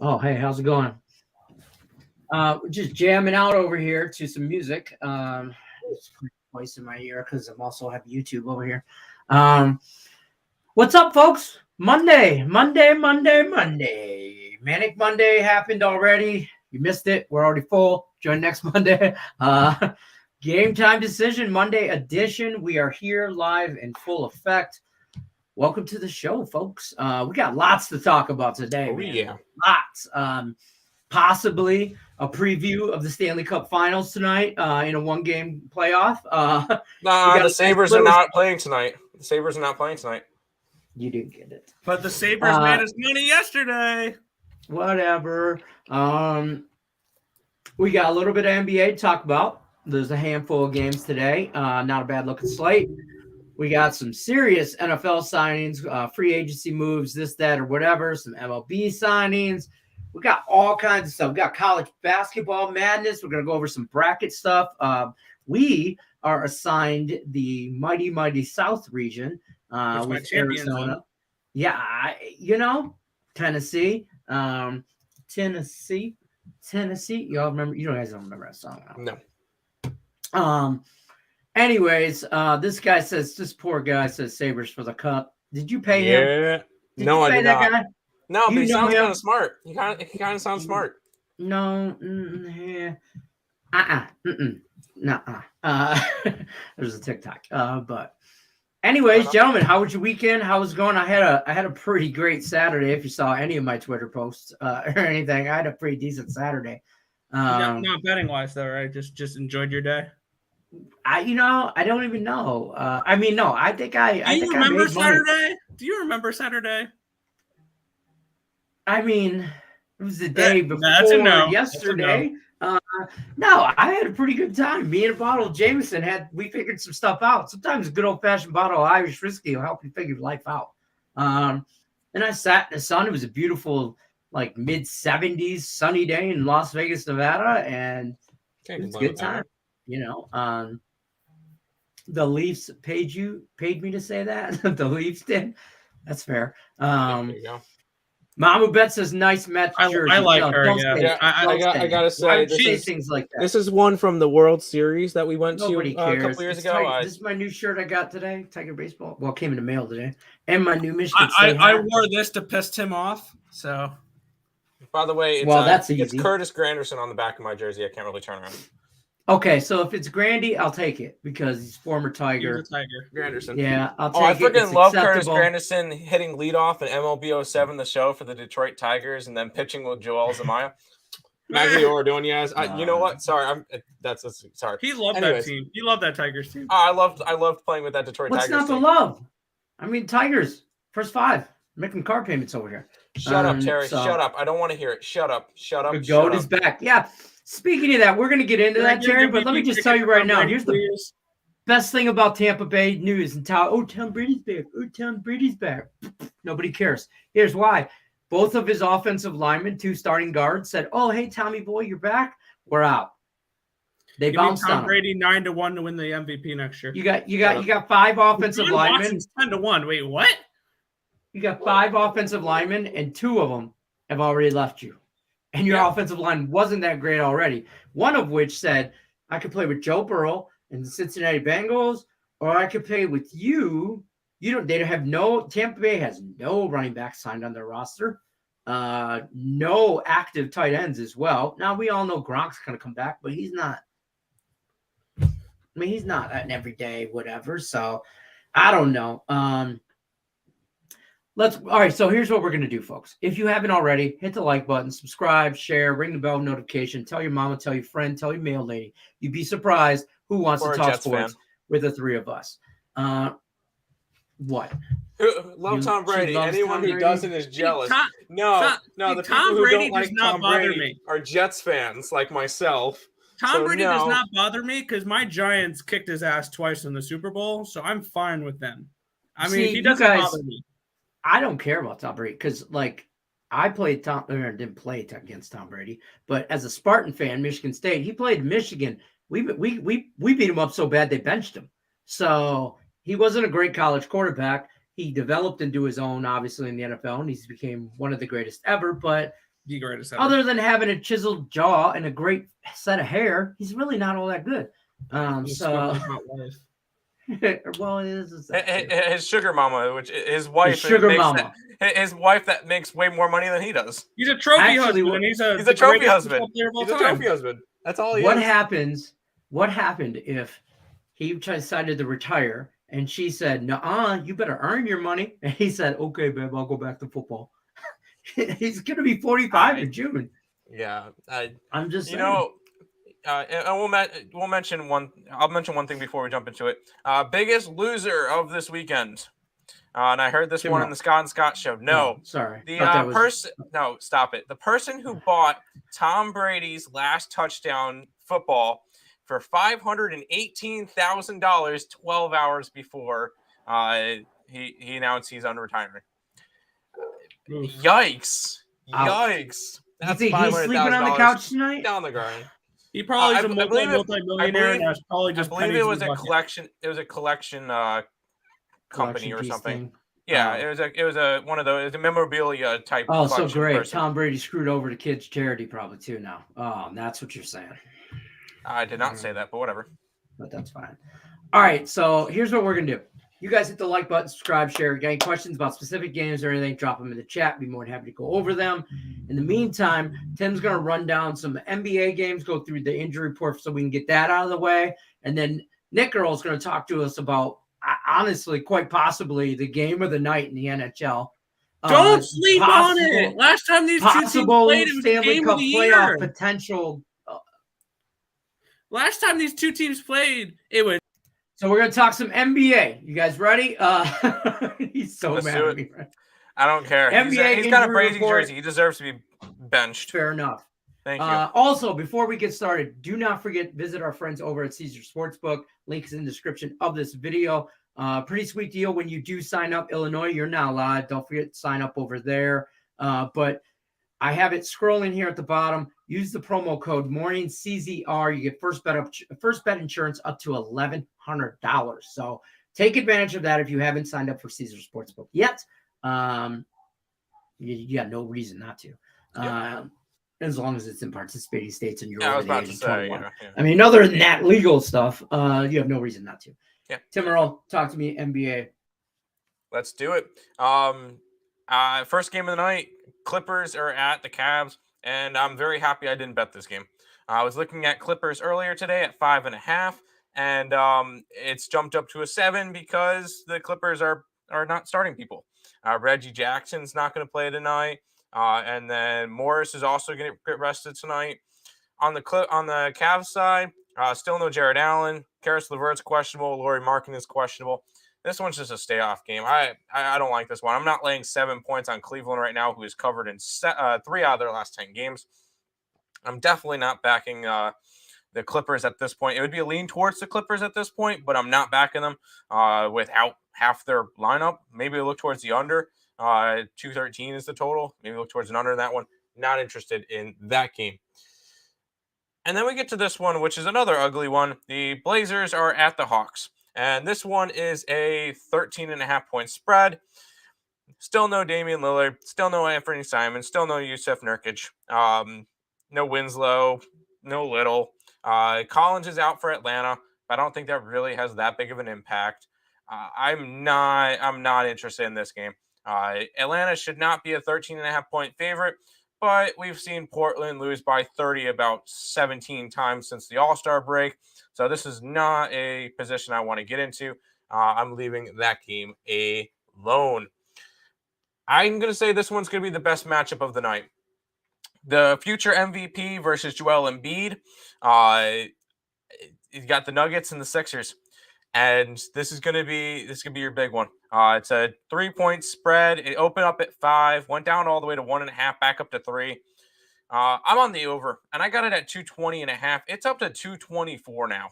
Oh, hey, how's it going? Just jamming out over here to some music. Just put voice in my ear because I'm also have YouTube over here. Um, what's up, folks? Monday. Manic Monday happened already. You missed it. We're already full. Join next Monday. Game time decision Monday edition. We are here live in full effect. Welcome to the show, folks. We got lots to talk about today, man. Yeah. Lots. Possibly a preview of the Stanley Cup Finals tonight in a one-game playoff. The Sabres are not playing tonight. The Sabres are not playing tonight. You didn't get it. But the Sabres made us money yesterday. Whatever. We got a little bit of NBA to talk about. There's a handful of games today. Not a bad-looking slate. We got some serious NFL signings, free agency moves, this, that, or whatever, some MLB signings. We got all kinds of stuff. We got college basketball madness. We're going to go over some bracket stuff. We are assigned the mighty South region with Arizona. Yeah, Tennessee. Tennessee. Y'all remember? You guys don't remember that song? No. Anyways, this poor guy says Sabres for the cup. Did you pay him? Yeah. No, I did not. Guy? No, but he sounds kind of smart. He kind of sounds smart. No. There's a TikTok. But anyways, gentlemen, how was your weekend? How was it going? I had a pretty great Saturday. If you saw any of my Twitter posts or anything, I had a pretty decent Saturday. Not betting wise though, right? Just enjoyed your day. I don't even know. No, I think I. Do you remember Saturday? Do you remember Saturday? It was the day before yesterday. No, I had a pretty good time. Me and a bottle of Jameson we figured some stuff out. Sometimes a good old fashioned bottle of Irish whiskey will help you figure life out. And I sat in the sun. It was a beautiful, like mid-70s sunny day in Las Vegas, Nevada, and it was a good time. The Leafs paid me to say that. The Leafs did. That's fair. There you go. Mama Bet says nice Mets jersey. I like her. I gotta say, things like that. This is one from the World Series that we went Nobody to a couple years ago. This is my new shirt I got today. Tiger Baseball. Well, it came in the mail today, and my new Michigan. I wore this to piss Tim off. So, by the way, it's Curtis Granderson on the back of my jersey. I can't really turn around. Okay, so if it's Grandy, I'll take it because he's former Tiger. Granderson. Yeah, I'll take I it. freaking love Curtis Granderson hitting leadoff in MLB 07, the show for the Detroit Tigers, and then pitching with Joel Zamaya. Maggie Ordonez. You know what? Sorry, sorry. He loved that team. He loved that Tigers team. I loved playing with that Detroit Tigers team. What's not to love? Tigers first five making car payments over here. Shut up, Terry. Shut up. I don't want to hear it. Shut up. The goat is back. Yeah. Speaking of that, we're going to get into that, Terry, but let me just tell you right now, here's the best thing about Tampa Bay news. Tom Brady's back. Nobody cares. Here's why. Both of his offensive linemen, 2 starting guards, said, "Oh, hey, Tommy boy, you're back. We're out." They bounced Tom Brady 9-1 to win the MVP next year. You got 5 offensive linemen. 10-1. Wait, what? You got 5 offensive linemen, and 2 of them have already left you. And your offensive line wasn't that great already. One of which said, I could play with Joe Burrow and the Cincinnati Bengals, or I could play with you. Tampa Bay has no running back signed on their roster. No active tight ends as well. Now, we all know Gronk's going to come back, but he's not. He's not an everyday whatever. So, I don't know. All right, so here's what we're going to do, folks. If you haven't already, hit the like button, subscribe, share, ring the bell notification, tell your mama, tell your friend, tell your mail lady. You'd be surprised who wants to talk sports with the 3 of us. What? Love Tom Brady. Anyone who doesn't is jealous. The Tom Brady does not bother me. Are Jets fans like myself. Tom Brady does not bother me because my Giants kicked his ass twice in the Super Bowl, so I'm fine with them. He doesn't bother me. I don't care about Tom Brady because, I didn't play against Tom Brady, but as a Spartan fan, Michigan State, he played Michigan. We beat him up so bad they benched him. So he wasn't a great college quarterback. He developed into his own, obviously, in the NFL, and he's became one of the greatest ever. But the greatest ever. Other than having a chiseled jaw and a great set of hair, he's really not all that good. So, well, it is his sugar mama, which his wife, his sugar mama, his wife that makes way more money than he does. He's a trophy husband. And he's a trophy husband. He's a trophy husband. That's all he is. What happened if he decided to retire and she said, "Nuh-uh, you better earn your money"? And he said, "Okay, babe, I'll go back to football." He's going to be 45 in June. Yeah. I'm just saying. And we'll mention one. I'll mention one thing before we jump into it. Biggest loser of this weekend. And I heard this one in the Scott and Scott show. No, sorry. The person. No, stop it. The person who bought Tom Brady's last touchdown football for $518,000 12 hours before he announced he's retiring. Yikes! Yikes! That's he's sleeping on the couch tonight. Down the ground. He probably is a multi-millionaire. That's probably just. I believe it was a collection. It was a collection company or something. Thing. Yeah, it was a one of those. It was a memorabilia type. Oh, so great! Person. Tom Brady screwed over the kids' charity probably too now. Oh, that's what you're saying. I did not say that, but whatever. But that's fine. All right, so here's what we're gonna do. You guys hit the like button, subscribe, share. Got any questions about specific games or anything, drop them in the chat. Be more than happy to go over them. In the meantime, Tim's going to run down some NBA games, go through the injury report so we can get that out of the way. And then Nick Earl is going to talk to us about, honestly, quite possibly the game of the night in the NHL. Don't sleep on it. Last time these two teams played, it was Stanley game Cup of the playoff year. Potential. Last time these two teams played, it was. So we're going to talk some NBA. You guys ready? He's so mad at me. I don't care. He's got a Brady jersey. He deserves to be benched. Fair enough. Thank you. Also, before we get started, do not forget, visit our friends over at Caesar Sportsbook. Link is in the description of this video. Pretty sweet deal when you do sign up. Illinois, you're now live. Don't forget to sign up over there. But I have it scrolling here at the bottom. Use the promo code MorningCZR. You get first bet insurance up to $1,100. So take advantage of that if you haven't signed up for Caesar Sportsbook yet. You got no reason not to. As long as it's in participating states and you're over the age of 21. Yeah. I mean, other than that legal stuff, you have no reason not to. Yeah. Tim Earl, talk to me NBA. Let's do it. First game of the night, Clippers are at the Cavs, and I'm very happy I didn't bet this game. I was looking at Clippers earlier today at 5.5, and it's jumped up to a 7 because the Clippers are not starting people. Reggie Jackson's not going to play tonight, and then Morris is also going to get rested tonight. On the Cavs side, still no Jared Allen. Karis LeVert's questionable. Lauri Markkanen is questionable. This one's just a stay-off game. I don't like this one. I'm not laying 7 points on Cleveland right now, who is covered in 3 out of their last 10 games. I'm definitely not backing the Clippers at this point. It would be a lean towards the Clippers at this point, but I'm not backing them without half their lineup. Maybe look towards the under. 213 is the total. Maybe look towards an under in that one. Not interested in that game. And then we get to this one, which is another ugly one. The Blazers are at the Hawks. And this one is a 13.5-point spread. Still no Damian Lillard. Still no Anthony Simons. Still no Yusuf Nurkic. No Winslow. No Little. Collins is out for Atlanta. But I don't think that really has that big of an impact. I'm not interested in this game. Atlanta should not be a 13.5-point favorite. But we've seen Portland lose by 30 about 17 times since the All-Star break. So this is not a position I want to get into. I'm leaving that game alone. I'm going to say this one's going to be the best matchup of the night. The future MVP versus Joel Embiid. You got the Nuggets and the Sixers. And this is going to be your big one. It's a 3-point spread. It opened up at 5, went down all the way to 1.5, back up to 3. I'm on the over, and I got it at 220.5. It's up to 224 now.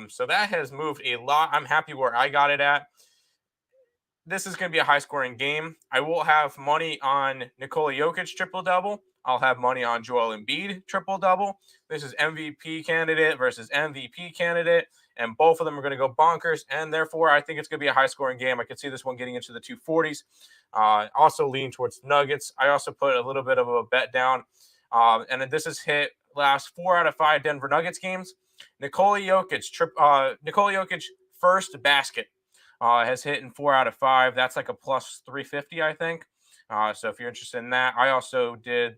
So that has moved a lot. I'm happy where I got it at. This is going to be a high-scoring game. I will have money on Nikola Jokic triple-double. I'll have money on Joel Embiid triple-double. This is MVP candidate versus MVP candidate. and both of them are going to go bonkers, and therefore I think it's going to be a high-scoring game. I could see this one getting into the 240s. Also lean towards Nuggets. I also put a little bit of a bet down, and this has hit last 4 out of 5 Denver Nuggets games. Nikola Jokic first basket has hit in 4 out of 5. That's like a plus 350, I think. So if you're interested in that, I also did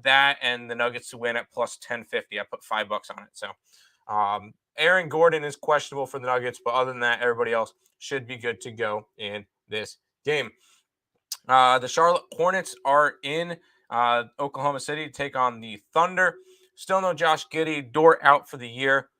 that and the Nuggets to win at plus 1050. I put $5 on it. So Aaron Gordon is questionable for the Nuggets, but other than that, everybody else should be good to go in this game. The Charlotte Hornets are in Oklahoma City to take on the Thunder. Still no Josh Giddey. Dort out for the year.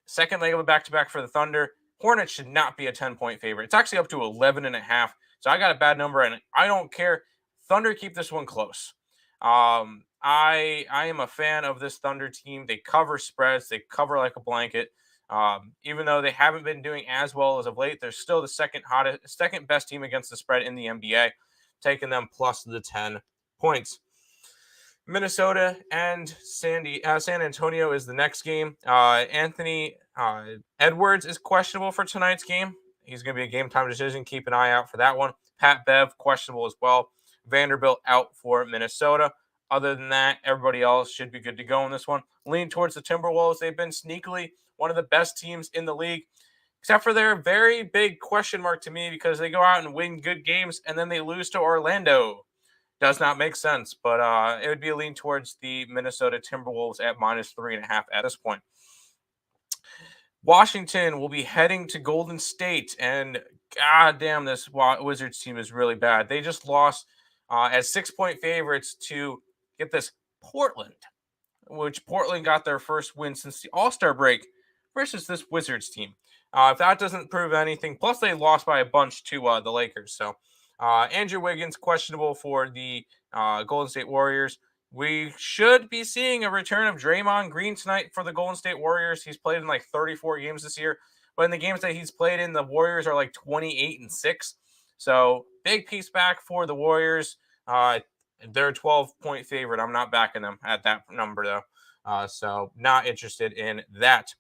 Second leg of a back-to-back for the Thunder. Hornets should not be a 10-point favorite. It's actually up to 11.5. So I got a bad number, and I don't care. Thunder keep this one close. I am a fan of this Thunder team. They cover spreads. They cover like a blanket. Even though they haven't been doing as well as of late, they're still the second best team against the spread in the NBA, taking them plus the 10 points. Minnesota and San Antonio is the next game. Anthony Edwards is questionable for tonight's game. He's going to be a game-time decision. Keep an eye out for that one. Pat Bev, questionable as well. Vanderbilt out for Minnesota. Other than that, everybody else should be good to go in this one. Lean towards the Timberwolves. They've been sneakily one of the best teams in the league, except for their very big question mark to me because they go out and win good games and then they lose to Orlando. Does not make sense, but it would be a lean towards the Minnesota Timberwolves at minus 3.5 at this point. Washington will be heading to Golden State, and goddamn, this Wizards team is really bad. They just lost as 6-point favorites to, get this, Portland, which Portland got their first win since the All-Star break versus this Wizards team. If that doesn't prove anything, plus they lost by a bunch to the Lakers, so Andrew Wiggins, questionable for the Golden State Warriors. We should be seeing a return of Draymond Green tonight for the Golden State Warriors. He's played in like 34 games this year, but in the games that he's played in, the Warriors are like 28-6. So big piece back for the Warriors. They're a 12-point favorite. I'm not backing them at that number, though. So not interested in that.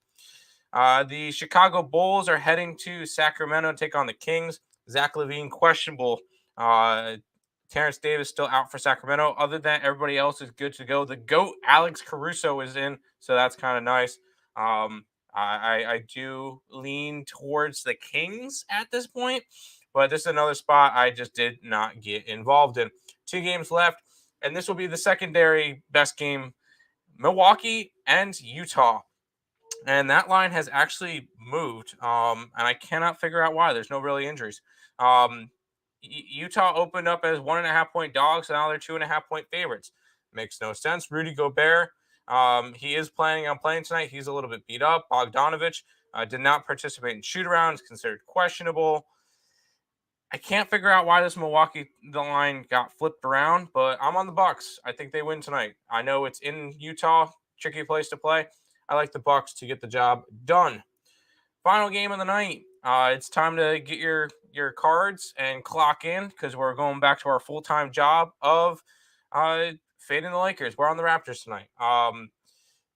The Chicago Bulls are heading to Sacramento to take on the Kings. Zach LaVine, questionable. Terrence Davis still out for Sacramento. Other than that, everybody else is good to go. The GOAT, Alex Caruso, is in, so that's kind of nice. I do lean towards the Kings at this point, but this is another spot I just did not get involved in. 2 games left, and this will be the secondary best game, Milwaukee and Utah. And that line has actually moved, and I cannot figure out why. There's no really injuries. Utah opened up as 1.5-point dogs, and now they're 2.5-point favorites. Makes no sense. Rudy Gobert, he is planning on playing tonight. He's a little bit beat up. Bogdanovich did not participate in shoot-arounds, considered questionable. I can't figure out why this Milwaukee line got flipped around, but I'm on the Bucks. I think they win tonight. I know it's in Utah, tricky place to play. I like the Bucks to get the job done. Final game of the night. It's time to get your cards and clock in because we're going back to our full-time job of fading the Lakers. We're on the Raptors tonight.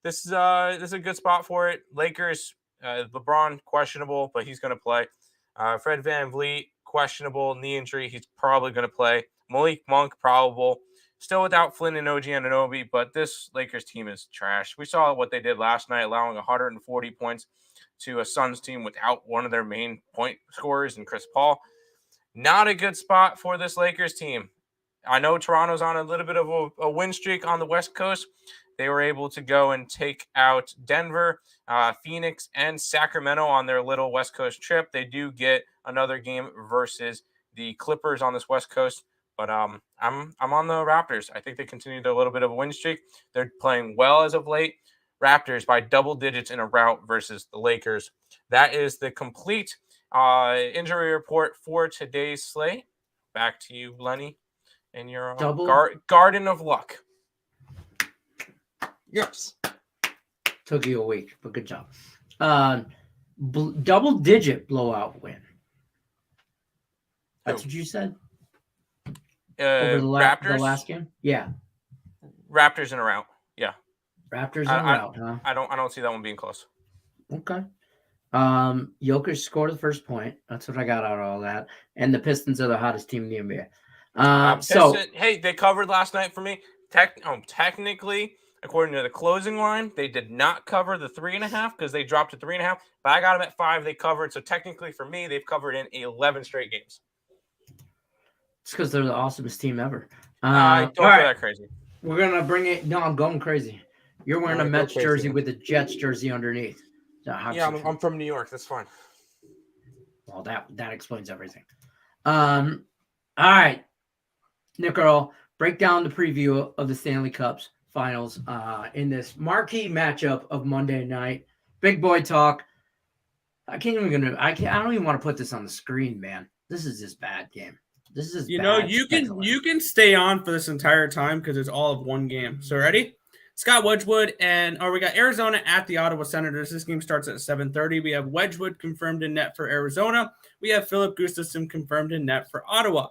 This is a good spot for it. Lakers, LeBron, questionable, but he's going to play. Fred VanVleet, questionable, knee injury. He's probably going to play. Malik Monk, probable. Still without Flynn and OG Anunoby, but this Lakers team is trash. We saw what they did last night, allowing 140 points to a Suns team without one of their main point scorers in Chris Paul. Not a good spot for this Lakers team. I know Toronto's on a little bit of a win streak on the West Coast. They were able to go and take out Denver, Phoenix, and Sacramento on their little West Coast trip. They do get another game versus the Clippers on this West Coast. But I'm on the Raptors. I think they continued a little bit of a win streak. They're playing well as of late. Raptors by double digits in a rout versus the Lakers. That is the complete injury report for today's slate. Back to you, Lenny, and your Garden of Luck. Yes. Took you a week, but good job. Double-digit blowout win. That's what you said? Over the last game? Yeah. Raptors in a rout. Yeah. Raptors in a rout, huh? I don't see that one being close. Okay. Jokic scored the first point. That's what I got out of all that. And the Pistons are the hottest team in the NBA. Hey, they covered last night for me. Technically, according to the closing line, they did not cover the 3.5 because they dropped to 3.5. But I got them at 5. They covered. So technically, for me, they've covered in 11 straight games. It's because they're the awesomest team ever. Don't go that crazy. We're gonna bring it. No, I'm going crazy. You're wearing a Mets jersey with a Jets jersey underneath. Yeah, I'm from New York. That's fine. Well, that explains everything. All right, Nick Earl, break down the preview of the Stanley Cup's finals in this marquee matchup of Monday night. Big boy talk. I don't even want to put this on the screen, man. This is just bad game. This is you can stay on for this entire time because it's all of one game. So ready? Scott Wedgwood we got Arizona at the Ottawa Senators. This game starts at 7:30. We have Wedgwood confirmed in net for Arizona. We have Philip Gustafsson confirmed in net for Ottawa.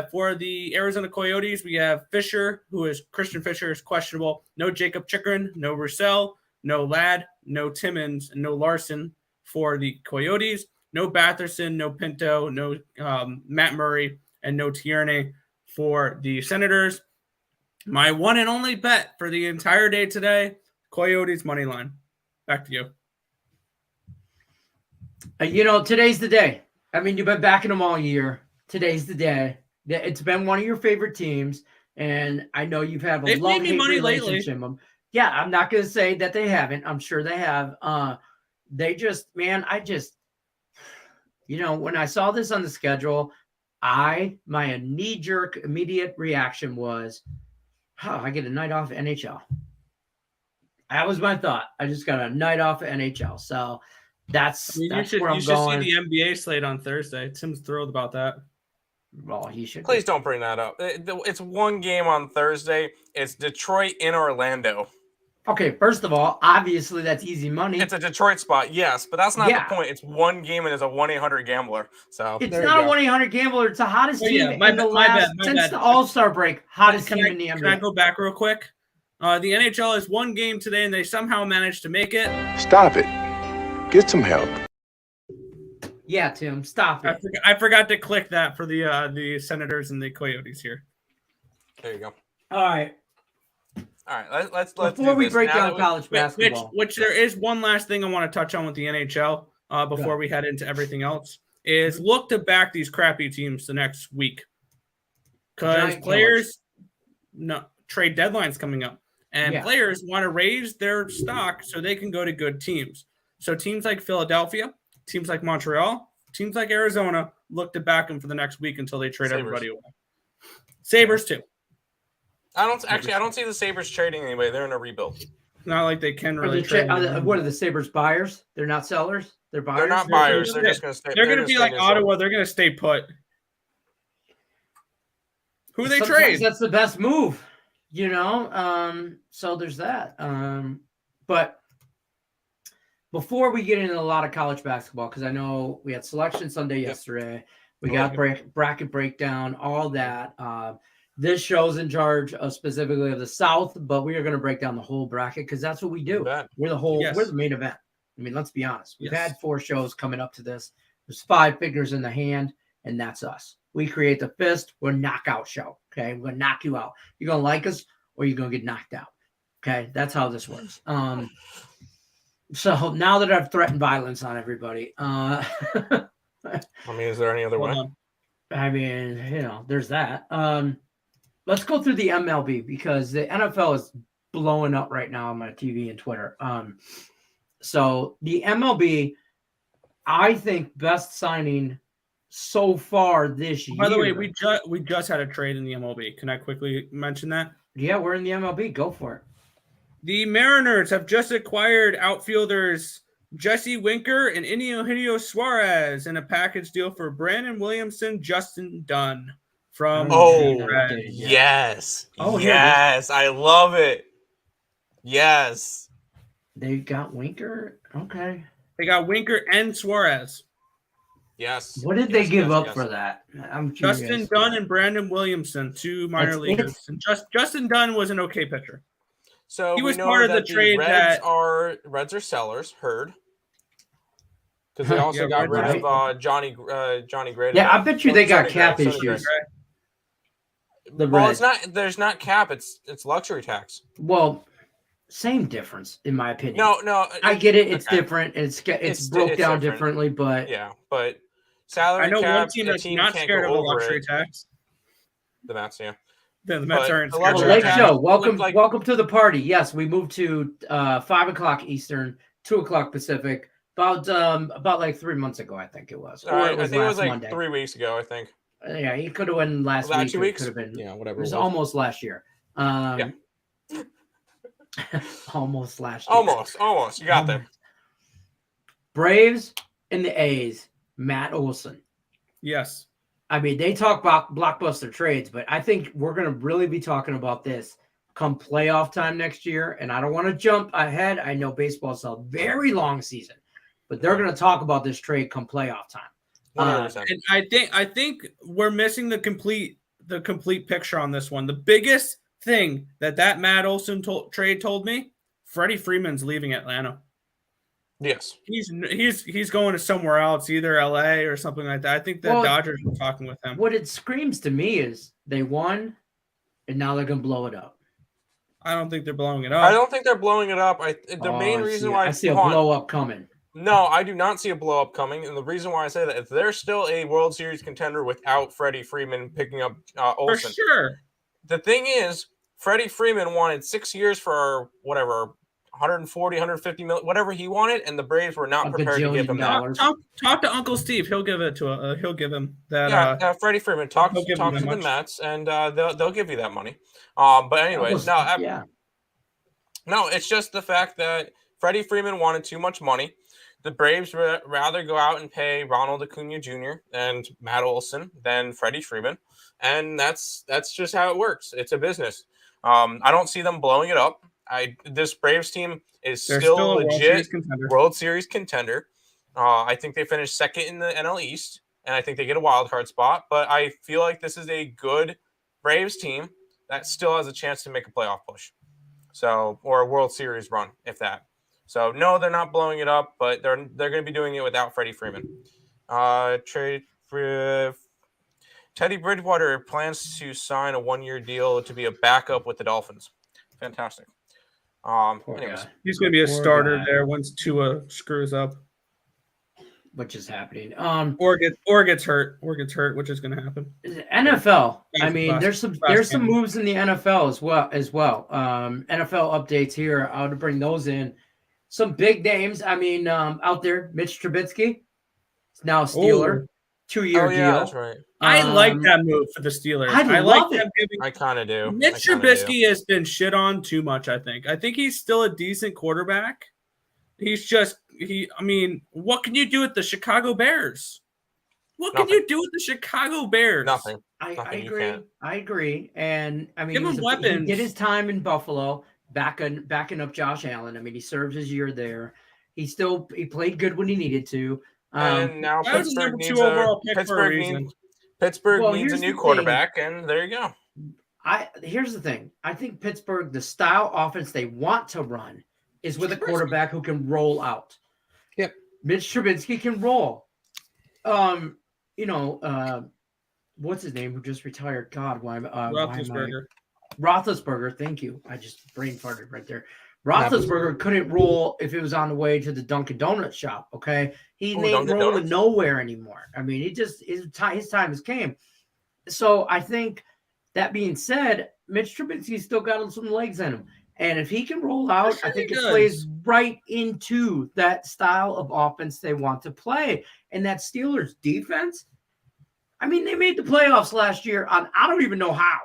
For the Arizona Coyotes, we have Christian Fisher is questionable. No Jacob Chikrin, no Roussel, no Ladd, no Timmins, and no Larson for the Coyotes. No Batherson, no Pinto, no Matt Murray, and no Tierney for the Senators. My one and only bet for the entire day today, Coyotes money line. Back to you. Today's the day. I mean, you've been backing them all year. Today's the day. It's been one of your favorite teams, and I know you've had a love-hate relationship with them. Yeah, I'm not going to say that they haven't. I'm sure they have. When I saw this on the schedule, my knee-jerk immediate reaction was, I get a night off at NHL. That was my thought. I just got a night off at NHL. So that's where I'm going. You should see the NBA slate on Thursday. Tim's thrilled about that. Well, he should. Please don't bring that up. It's one game on Thursday. It's Detroit in Orlando. Okay, first of all, obviously that's easy money. It's a Detroit spot, yes, but that's not the point. It's one game and it's a 1-800-GAMBLER. So it's not a 1-800-GAMBLER. It's the hottest team in the last since the All-Star break. Hottest team in the NBA. Can I go back real quick? The NHL is one game today, and they somehow managed to make it. Stop it. Get some help. Yeah, Tim, stop it. I forgot to click that for the Senators and the Coyotes here. There you go. All right. Let's before we break down college basketball. Which there is one last thing I want to touch on with the NHL before we head into everything else is look to back these crappy teams the next week because trade deadline's coming up and players want to raise their stock so they can go to good teams. So teams like Philadelphia, teams like Montreal, teams like Arizona look to back them for the next week until they trade everybody away. Sabres too. I don't see the Sabres trading anyway. They're in a rebuild. Not like they can really trade. What are the Sabres buyers? They're not sellers. They're buyers. They're not buyers. They're just going to stay. They're going to be like Ottawa. They're going to stay put. Who they trade? That's the best move, So there's that. But before we get into a lot of college basketball, because I know we had Selection Sunday yesterday, we got bracket breakdown, all that. This show's in charge of specifically of the South, but we are going to break down the whole bracket because that's what we do. We're the main event. I mean, let's be honest. We've had 4 shows coming up to this. There's 5 figures in the hand, and that's us. We create the fist. We're a knockout show. Okay, we're going to knock you out. You're going to like us, or you're going to get knocked out. Okay, that's how this works. So now that I've threatened violence on everybody, is there any other way? I mean, there's that. Let's go through the MLB because the NFL is blowing up right now on my TV and Twitter. So the MLB, I think best signing so far this year. By the way, we just had a trade in the MLB. Can I quickly mention that? Yeah, we're in the MLB. Go for it. The Mariners have just acquired outfielders Jesse Winker and Eugenio Suarez in a package deal for Brandon Williamson, Justin Dunn. Yes. Yes. I love it. Yes. They got Winker? Okay. They got Winker and Suarez. Yes. What did they give up for that? I'm curious. Justin Dunn and Brandon Williamson, 2 minor leaguers. And Justin Dunn was an okay pitcher. So He we was know part of the that trade Reds that- are sellers. Heard. Because they also Yeah, got rid right. of Johnny Gray. Yeah, I bet you they got Sonny cap Gray, Sonny issues. Gray. The Well, Reds. there's not cap. It's luxury tax. Well, same difference in my opinion. No. I get it. It's okay. different. It's broke down different. differently, but Yeah, but salary I know cap. one team a that's team not can't scared go of a over luxury it. tax. The Mets, yeah. The Mets But aren't the scared. well, luxury Lake tax Show, looked like- welcome to the party. Yes, we moved to 5:00 Eastern, 2:00 Pacific, about like 3 months ago, I think it was. Or I it was think it was last like Monday. 3 weeks ago. I think. Yeah, it could have been last Was that week. 2 Or it weeks? could have been. Yeah, It whatever. was almost last year. Yeah. Almost last year. Almost. You got there. Braves and the A's. Matt Olson. Yes. I mean, they talk about blockbuster trades, but I think we're going to really be talking about this come playoff time next year. And I don't want to jump ahead. I know baseball's a very long season, but they're going to talk about this trade come playoff time. 100%. And I think we're missing the complete picture on this one. The biggest thing that Matt Olson trade told me, Freddie Freeman's leaving Atlanta. Yes. He's going to somewhere else, either LA or something like that. I think the Dodgers were talking with him. What it screams to me is they won, and now they're going to blow it up. I don't think they're blowing it up. I don't think they're blowing it up. The main reason why I see a blow up coming. No, I do not see a blow up coming, and the reason why I say that is they're still a World Series contender without Freddie Freeman picking up Olsen. For sure. The thing is, Freddie Freeman wanted 6 years for whatever 140, 150 million, whatever he wanted, and the Braves were not prepared to give him that. Talk to Uncle Steve. He'll give it to he'll give him that. Yeah, Freddie Freeman talk to the Mets, and they'll give you that money. But anyways, no, it's just the fact that Freddie Freeman wanted too much money. The Braves would rather go out and pay Ronald Acuna Jr. and Matt Olson than Freddie Freeman, and that's just how it works. It's a business. I don't see them blowing it up. This Braves team is still a legit World Series contender. I think they finished second in the NL East, and I think they get a wild card spot. But I feel like this is a good Braves team that still has a chance to make a playoff push, or a World Series run, if that. So no, they're not blowing it up, but they're going to be doing it without Freddie Freeman. Trade for Teddy Bridgewater plans to sign a 1-year deal to be a backup with the Dolphins. Fantastic. Anyways, he's going to be a starter there once Tua screws up, which is happening. Or gets hurt, which is going to happen. NFL. I mean, there's some moves in the NFL as well. NFL updates here. I would bring those in. Some big names. I mean, out there, Mitch Trubisky is now a Steeler, 2-year deal. That's right. I like that move for the Steelers. I love it. I kind of do. Mitch Trubisky has been shit on too much, I think. I think he's still a decent quarterback. He's just I mean, what can you do with the Chicago Bears? What can you do with the Chicago Bears? Nothing. I agree. And I mean, give him weapons. He did his time in Buffalo, backing up Josh Allen. I mean, he served his year there. He played good when he needed to. And now Pittsburgh needs a new quarterback, and there you go. Here's the thing. I think Pittsburgh, the style offense they want to run is with a quarterback who can roll out. Yep. Mitch Trubisky can roll. What's his name who just retired? God, why Roethlisberger. Roethlisberger, thank you. I just brain farted right there. Roethlisberger couldn't roll if it was on the way to the Dunkin' Donuts shop, okay? He ain't rolling nowhere anymore. I mean, his time has came. So I think that being said, Mitch Trubisky's still got some legs in him. And if he can roll out, I think it plays right into that style of offense they want to play. And that Steelers defense, I mean, they made the playoffs last year on I don't even know how.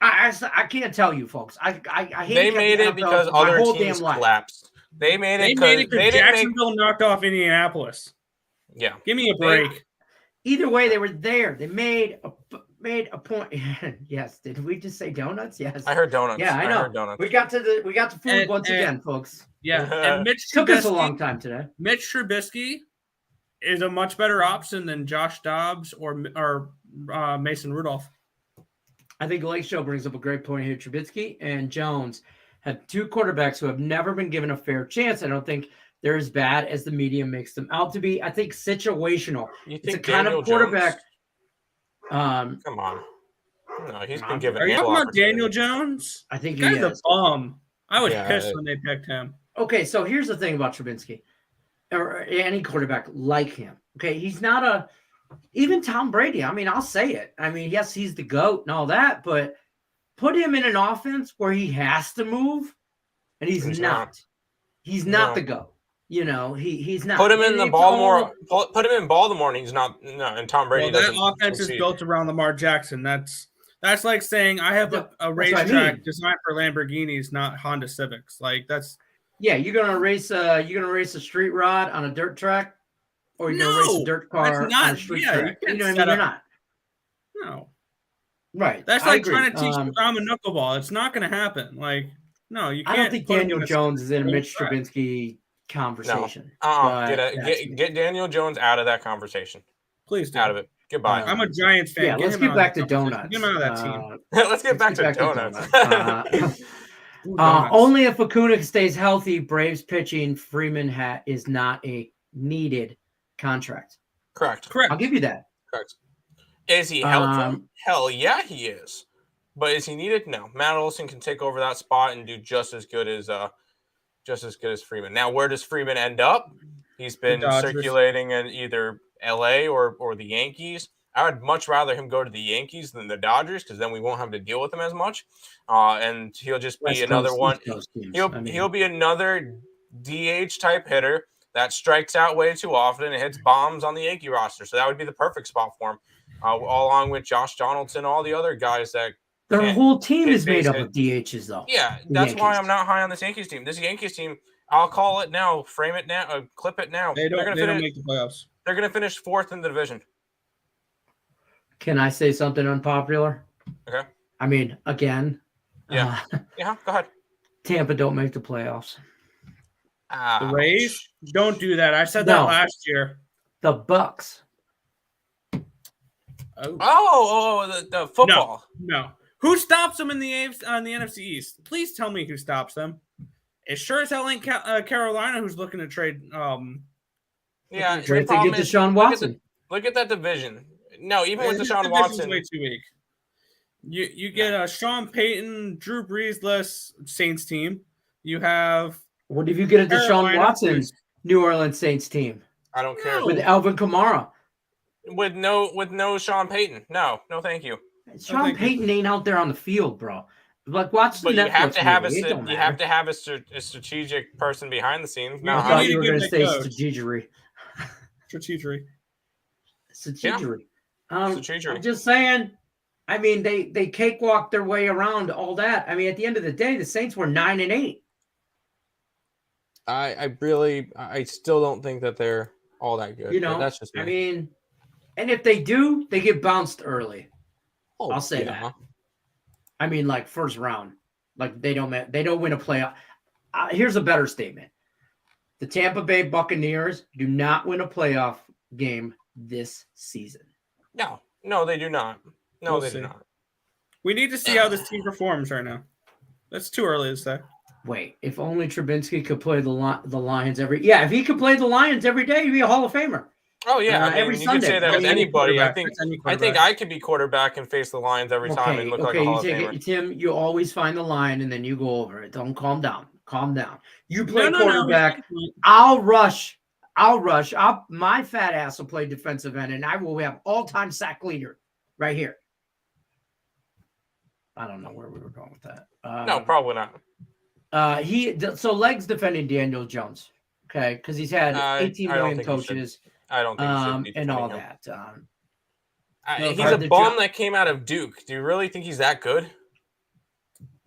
I can't tell you, folks. I hate they made it because other teams collapsed. They made it because Jacksonville knocked off Indianapolis. Yeah, give me a break. Either way, they were there. They made a point. Yes, did we just say donuts? Yes, I heard donuts. Yeah, I know. Heard donuts. We got to food once again, folks. Yeah, and Mitch took us a long time today. Mitch Trubisky is a much better option than Josh Dobbs or Mason Rudolph. I think Lake Show brings up a great point here. Trubisky and Jones. had two quarterbacks who have never been given a fair chance. I don't think they're as bad as the media makes them out to be. I think situational. You It's a think kind Daniel of quarterback. Jones? Come on. No, he's been given Are you ample talking about opportunity. Daniel Jones? I think The he guy's a is. bum. I was Yeah. pissed when they picked him. Okay, so here's the thing about Trubinsky, or any quarterback like him. Okay, he's not even Tom Brady. I mean, I'll say it. I mean, yes, he's the GOAT and all that, but put him in an offense where he has to move, and he's not. He's not the GOAT. You know, he's not. Put him in the Baltimore. Put him in Baltimore, and he's not. No, and Tom Brady Well, that doesn't. offense succeed. is built around Lamar Jackson. That's like saying I have a racetrack designed for Lamborghinis, not Honda Civics. Like that's. Yeah, you're gonna race a street rod on a dirt track, or you're gonna race a dirt car on a street track. You know what I mean? You're not. No. Right. That's like trying to teach Tom a knuckleball. It's not going to happen. Like, no, you can't. I don't think Daniel Jones is in a Mitch Trubinsky conversation. No. Get Daniel Jones out of that conversation. Please do. Out of it. Goodbye. I'm a Giants fan. Yeah, let's get back to donuts. Get him out of that team. Let's get back to donuts. Only if Acuna stays healthy, Braves pitching Freeman is not a needed contract. Correct. I'll give you that. Correct. Is he helpful? Hell yeah, he is. But is he needed? No. Matt Olson can take over that spot and do just as good as Freeman. Now, where does Freeman end up? He's been circulating in either LA or the Yankees. I would much rather him go to the Yankees than the Dodgers, because then we won't have to deal with him as much. And he'll just be another one. He'll be another DH type hitter that strikes out way too often and hits bombs on the Yankee roster. So that would be the perfect spot for him. Along with Josh Donaldson, all the other guys that their whole team is made up of DHs, though. Yeah, that's why I'm not high on this Yankees team. This Yankees team, I'll call it now, frame it now, clip it now. They don't make the playoffs. They're going to finish fourth in the division. Can I say something unpopular? Okay. I mean, again. Yeah. Go ahead. Tampa don't make the playoffs. The Rays don't do that. I said that last year. The Bucks. The football. No. Who stops them in the NFC East? Please tell me who stops them. It sure as hell ain't Carolina, who's looking to trade. Yeah, great to get Deshaun Watson. Look at that division. No, even with Deshaun Watson, way too weak. You get a Sean Payton, Drew Brees-less Saints team. You have. What if you get a Deshaun Watson New Orleans Saints team? I don't care. With Alvin Kamara. With no Sean Payton. No, thank you. Sean Payton ain't out there on the field, bro. Like, watch the Netflix you have to have movie. you have to have a strategic person behind the scenes. I thought you were going to say strategery. Strategery. I'm just saying. I mean, they cakewalked their way around all that. I mean, at the end of the day, the Saints were 9-8. I still don't think that they're all that good. You know, that's just me. I mean, and if they do, they get bounced early. I'll say that. I mean, like first round, like they don't win a playoff. Here's a better statement: the Tampa Bay Buccaneers do not win a playoff game this season. No, they do not. No, they do not. We need to see how this team performs right now. That's too early to say. Wait, if only Trubinsky could play the Lions if he could play the Lions every day, he'd be a Hall of Famer. Oh yeah, I mean, every you Sunday. could say that with anybody. I think I could be quarterback and face the Lions every time and look like a Hall of Famer. Tim, you always find the line and then you go over it. Don't calm down. Calm down. You play quarterback. No. I'll rush. My fat ass will play defensive end, and I will have all-time sack leader right here. I don't know where we were going with that. No, probably not. So Legs defending Daniel Jones, okay, because he's had 18 million coaches. I don't think he should be and all him. that. He's a bum that came out of Duke. Do you really think he's that good?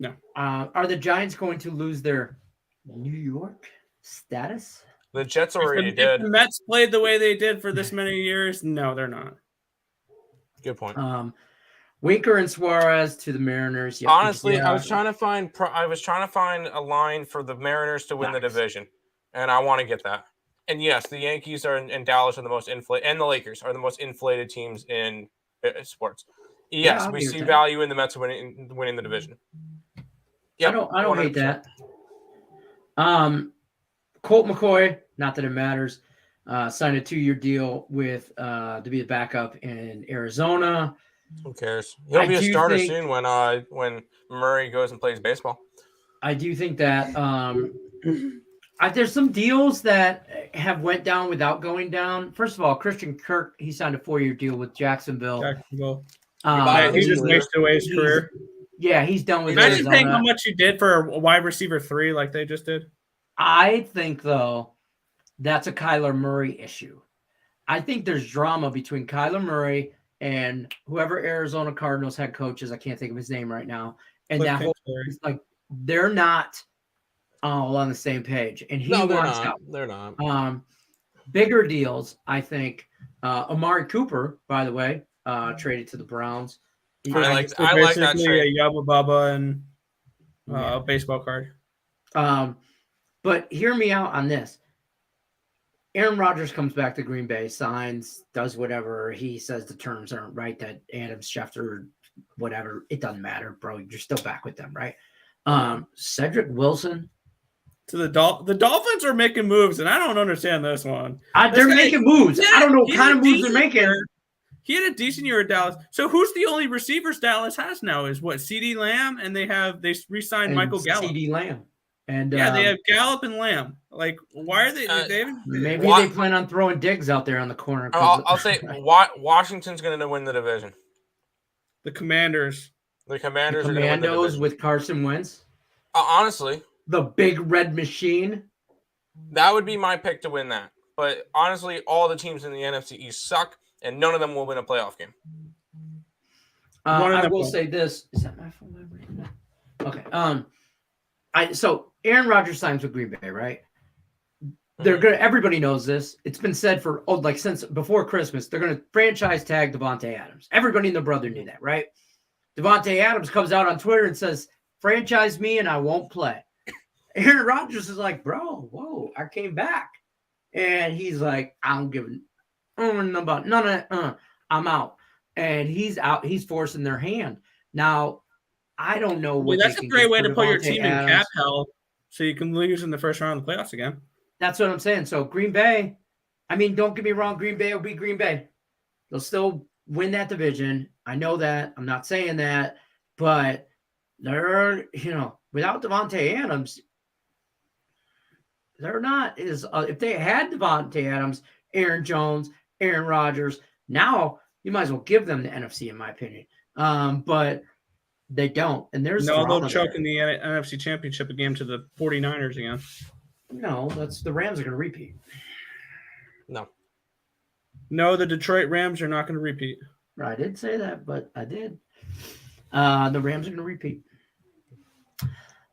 No. Are the Giants going to lose their New York status? The Jets already did. If the Mets played the way they did for this many years, no, they're not. Good point. Winker and Suarez to the Mariners. Honestly, I was trying to find a line for the Mariners to win the division, and I want to get that. And yes, the Yankees and Dallas are the most inflated, and the Lakers are the most inflated teams in sports. Yes, we see value in the Mets winning the division. Yep, I don't hate 100%. that. Colt McCoy, not that it matters, signed a 2-year deal with to be the backup in Arizona. Who cares? He'll I be a do starter think- soon when Murray goes and plays baseball. I do think that there's some deals that have went down without going down. First of all, Christian Kirk, he signed a 4-year deal with Jacksonville. Goodbye, He his just career. wasted away his career. Yeah, he's done with Imagine paying how Arizona. much he did for a wide receiver 3 like they just did. I think, though, that's a Kyler Murray issue. I think there's drama between Kyler Murray and whoever Arizona Cardinals head coach is. I can't think of his name right now. And Cliff that whole Kingsbury. like they're not all on the same page. And he No, they're wants not. out. They're not. Bigger deals, I think. Amari Cooper, by the way, traded to the Browns. I like So that basically trade. a Yabba Baba and Yeah. a baseball card. But hear me out on this. Aaron Rodgers comes back to Green Bay, signs, does whatever. He says the terms aren't right, that Adams, Schefter, whatever. It doesn't matter, bro. You're still back with them, right? Cedric Wilson. So the Dolphins are making moves, and I don't understand this one. They're guy- making moves. Yeah, I don't know what he kind had of a moves they're decent making. year. He had a decent year at Dallas. So who's the only receivers Dallas has now? Is what CeeDee Lamb, and they re-signed And Michael Gallup. CeeDee Lamb. And Yeah, they have Gallup and Lamb. Like, why are they? maybe Why- they plan on throwing Diggs out there on the corner. I'll say Washington's going to win the division. The Commanders. The the Commanders are going to win the Commandos division. with Carson Wentz, Honestly, the big red machine. that would be my pick to win that. But honestly, all the teams in the NFC East suck, and none of them will win a playoff game. One of I them will will. say this: is that my phone number? No. Okay. So Aaron Rodgers signs with Green Bay, right? They're gonna. Everybody knows this. It's been said for since before Christmas. They're gonna franchise tag Devontae Adams. Everybody and their brother knew that, right? Devontae Adams comes out on Twitter and says, "Franchise me, and I won't play." Aaron Rodgers is like, "Bro, whoa, I came back," and he's like, "I don't give about none of that. I'm out." And he's out. He's forcing their hand. Now, I don't know what. That's they a can great get way for to put your Devontae team in Adams. cap hell, so you can lose in the first round of the playoffs again. That's what I'm saying. So Green Bay, I mean, don't get me wrong. Green Bay will be Green Bay. They'll still win that division. I know that. I'm not saying that, but they're without Devontae Adams, they're not as if they had Devontae Adams, Aaron Jones, Aaron Rodgers. Now you might as well give them the NFC, in my opinion. But they don't, and there's No, they'll drama choke there. in the NFC Championship game to the 49ers again. No, that's the Rams are going to repeat. No, the Detroit Rams are not going to repeat. I did say that, but I did. The Rams are going to repeat.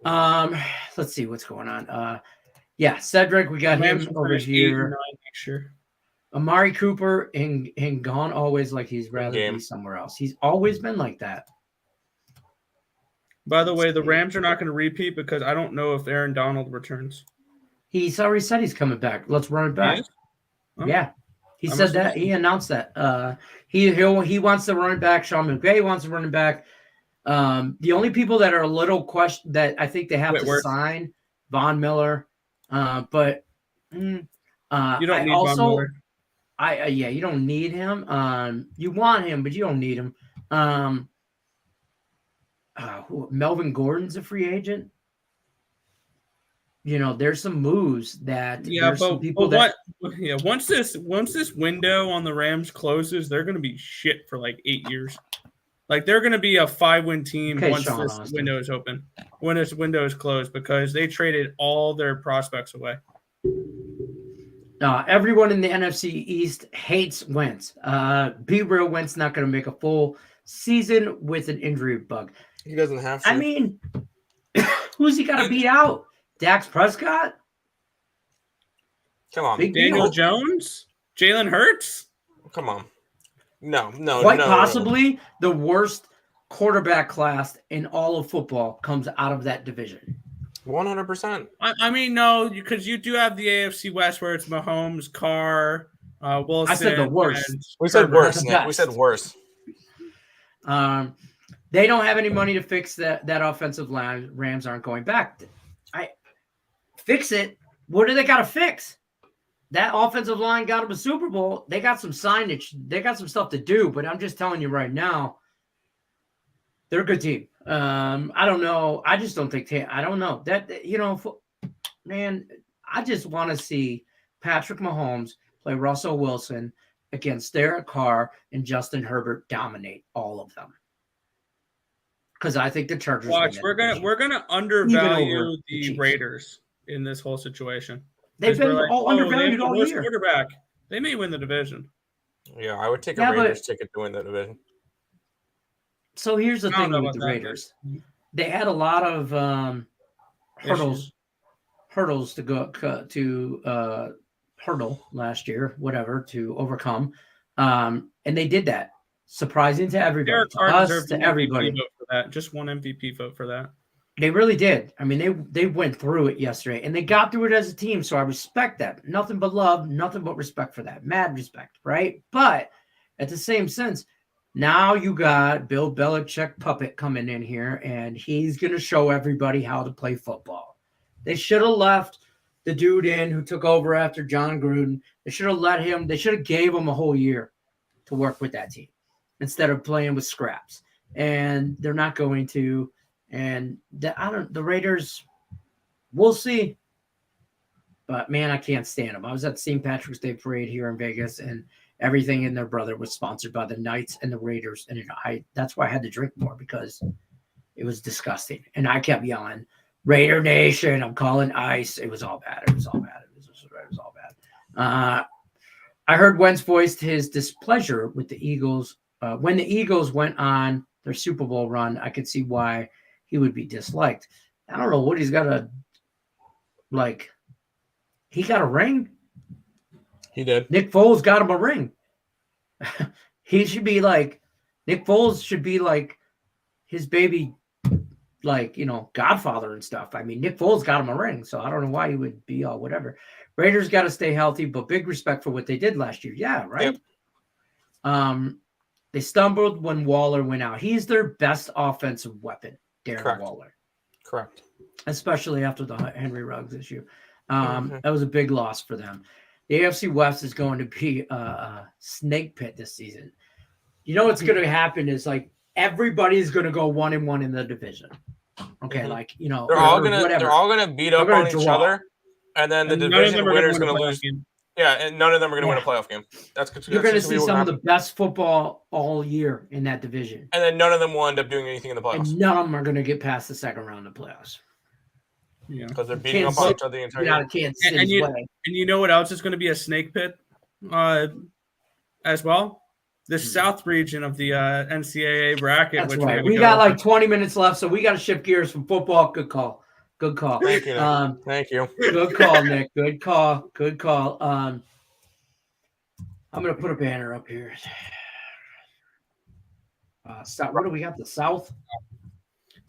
Let's see what's going on. Yeah, Cedric, we got Rams him will Oh, over finish 8-9 here. next year. Amari Cooper and gone always like he's rather Game. be somewhere else. He's always been like that. By the way, the Rams are not going to repeat because I don't know if Aaron Donald returns. He's already said he's coming back. Let's run it back. He is? Oh. Yeah. He I said must have that. missed He announced that. He wants to run it back. Sean McVay wants to run it back. The only people that are a little question that I think they have Whitworth. to sign, Von Miller. But You don't I need also, Von Miller. you don't need him. You want him, but you don't need him. Melvin Gordon's a free agent. There's some moves that there's some people once this window on the Rams closes, they're going to be shit for like 8 years. Like they're going to be a 5-win team Okay, once Sean this Austin. window is open. When this window is closed, because they traded all their prospects away. Everyone in the NFC East hates Wentz. Be real, Wentz not going to make a full season with an injury bug. He doesn't have to. I mean, who's he got to beat out? Dax Prescott? Come on. Big Daniel deal. Jones, Jalen Hurts. Come on. No. Quite possibly the worst quarterback class in all of football comes out of that division. 100%. I mean, no, because you do have the AFC West where it's Mahomes, Carr, Wilson. I said the worst. and- We said Herbert, worse, not the Nick. We best. said worse. They don't have any money to fix that offensive line. Rams aren't going back. Fix it. What do they got to fix? That offensive line got them a Super Bowl. They got some signage. They got some stuff to do, but I'm just telling you right now, they're a good team. I don't know. I just don't think I don't know. Man, I just want to see Patrick Mahomes play Russell Wilson against Derek Carr and Justin Herbert dominate all of them. Because I think the Chargers. Watch, we're gonna undervalue the Raiders in this whole situation. They've been undervalued all year. Quarterback. They may win the division. Yeah, I would take a Raiders ticket to win the division. So here's the thing with the Raiders. They had a lot of hurdles to go to hurdle last year, whatever, to overcome. And they did that. Surprising to everybody. To us, to everybody. Vote for that. Just one MVP vote for that. They really did. I mean, they went through it yesterday, and they got through it as a team, so I respect that. Nothing but love, nothing but respect for that. Mad respect, right? But at the same sense, now you got Bill Belichick puppet coming in here, and he's going to show everybody how to play football. They should have left the dude in who took over after John Gruden. They should have let him – they should have gave him a whole year to work with that team instead of playing with scraps. And they're not going to – and the Raiders, we'll see. But, man, I can't stand them. I was at the St. Patrick's Day Parade here in Vegas, and everything in their brother was sponsored by the Knights and the Raiders. And that's why I had to drink more, because it was disgusting. And I kept yelling, Raider Nation, I'm calling ICE. It was all bad. It was all bad. It was all bad. I heard Wentz voiced his displeasure with the Eagles. When the Eagles went on their Super Bowl run, I could see why he would be disliked. I don't know what he's got he got a ring. He did. Nick Foles got him a ring. He should be Nick Foles should be like his baby, godfather and stuff. I mean, Nick Foles got him a ring, so I don't know why he would be all whatever. Raiders got to stay healthy, but big respect for what they did last year. Yeah, right? Yep. They stumbled when Waller went out. He's their best offensive weapon, Darren Waller. Correct. Especially after the Henry Ruggs issue. That was a big loss for them. The AFC West is going to be a snake pit this season. You know what's going to happen is everybody's going to go 1-1 in the division. Okay, they're all gonna beat up on each other, and then the division winner is going to lose. Yeah, and none of them are going to win a playoff game. You're going to see some of the best football all year in that division. And then none of them will end up doing anything in the playoffs. And none of them are going to get past the second round of playoffs. Yeah, because they're beating up on each other the entire game. And you know what else is going to be a snake pit as well? The South region of the NCAA bracket. That's right. We got 20 minutes left, so we got to shift gears from football. Good call. Thank you. Thank you. Good call, Nick. Good call. I'm going to put a banner up here. What do we got? The South?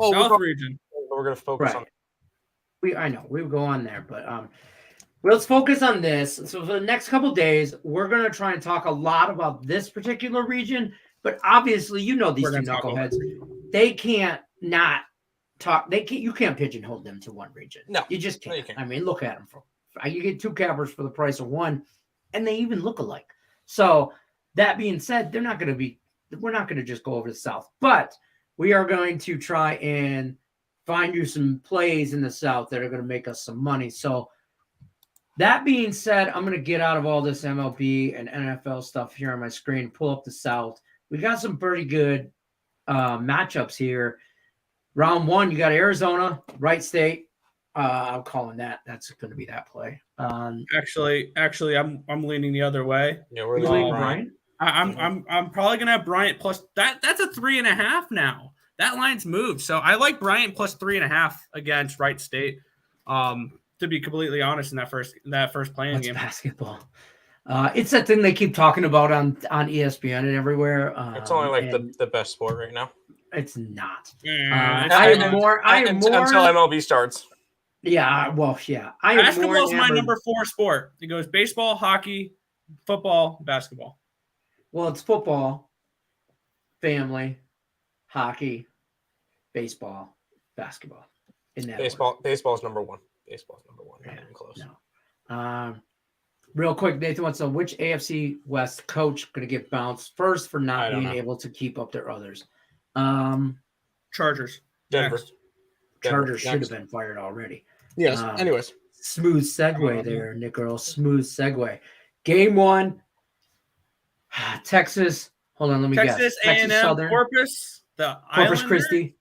South region. We're going to focus on. I know. We'll go on there, but let's focus on this. So for the next couple of days, we're going to try and talk a lot about this particular region, but obviously, these two knuckleheads, they can't not talk. You can't pigeonhole them to one region. No, you just can't. No, you can't. I mean, look at them. You get two cappers for the price of one, and they even look alike. So that being said, we're not going to just go over the South, but we are going to try and find you some plays in the South that are going to make us some money. So that being said, I'm going to get out of all this MLB and NFL stuff here on my screen, pull up the South. We got some pretty good matchups here. Round one, you got Arizona, Wright State. I'm calling that. That's going to be that play. Actually, I'm leaning the other way. Yeah, we're leaning Bryant. I'm probably going to have Bryant plus that. That's a 3.5 now. That line's moved. So I like Bryant plus 3.5 against Wright State. To be completely honest, in that first playing game. Basketball. It's that thing they keep talking about on ESPN and everywhere. It's only the best sport right now. It's not. Until MLB starts. Yeah, well, yeah. Basketball is my number 4 sport. It goes baseball, hockey, football, basketball. Well, it's football, family, hockey, baseball, basketball in that Baseball's number one. Baseball's number one. Not Yeah, even close. No. Real quick, Nathan wants to know which AFC West coach going to get bounced first for not being able to keep up their others. Chargers. Denver. Next. Chargers should have been fired already. Yes. Anyways. Smooth segue there, Nick Earl. Smooth segue. Game 1. Texas. Hold on, let me guess. Texas A&M, Southern. Corpus, the Corpus Islanders. Christi.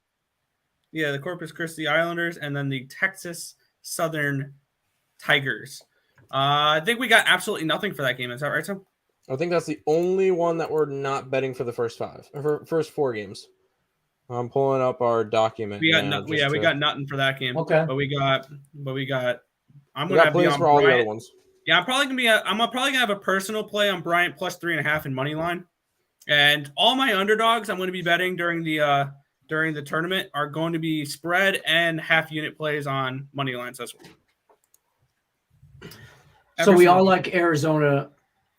Yeah, the Corpus Christi Islanders, and then the Texas Southern Tigers. I think we got absolutely nothing for that game. Is that right, Tim? I think that's the only one that we're not betting for the first first 4 games. I'm pulling up our document. We got we got nothing for that game. Okay, but we got. I'm We gonna got be plays on for all the Bryant. other ones. Yeah, I'm probably gonna have a personal play on Bryant plus 3.5 in money line, and all my underdogs I'm going to be betting during the tournament are going to be spread and half unit plays on money lines as well. So we all like Arizona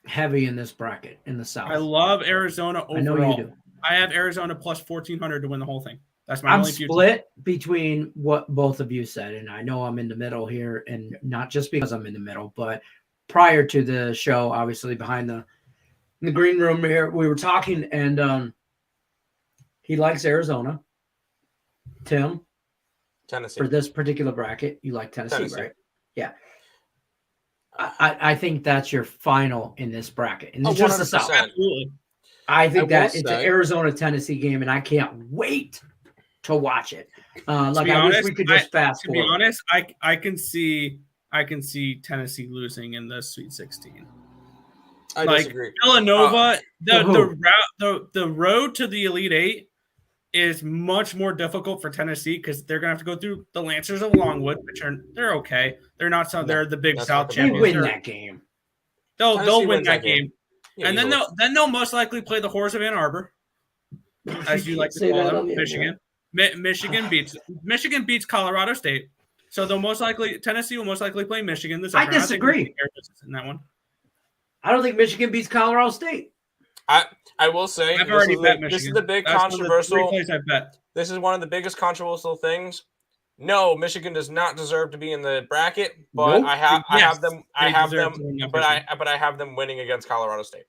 heavy in this bracket in the South. I love Arizona overall. I know you do. I have Arizona plus 1,400 to win the whole thing. That's my I'm only future. split between what both of you said, and I know I'm in the middle here, and not just because I'm in the middle, but prior to the show, obviously behind in the green room here, we were talking, and he likes Arizona. Tim, Tennessee. for this particular bracket, you like Tennessee. Right? Yeah. I think that's your final in this bracket, and it's just the South. Absolutely. I think that it's say- an Arizona-Tennessee game, and I can't wait to watch it. I honest, wish we could just fast To forward. be honest, I can see Tennessee losing in the Sweet 16. I Like disagree. Villanova, who? the road to the Elite Eight is much more difficult for Tennessee because they're gonna have to go through the Lancers of Longwood, which they're okay. They're not so they're the Big that's South not They gonna champions. win They're- that game. They'll Tennessee win wins that that game. game. Yeah, And easily. then they'll most likely play the Horse of Ann Arbor, as you like to Say call that them, again, Michigan. Michigan beats Colorado State, so Tennessee will most likely play Michigan this. I summer. think disagree. Michigan is in that one. I don't think Michigan beats Colorado State. I will say I've already bet this is Michigan. the big That's one of the three controversial. plays I bet. This is one of the biggest controversial things. No, Michigan does not deserve to be in the bracket, but Nope. I have Yes, them. they deserve to win that But bracket. I have them winning against Colorado State.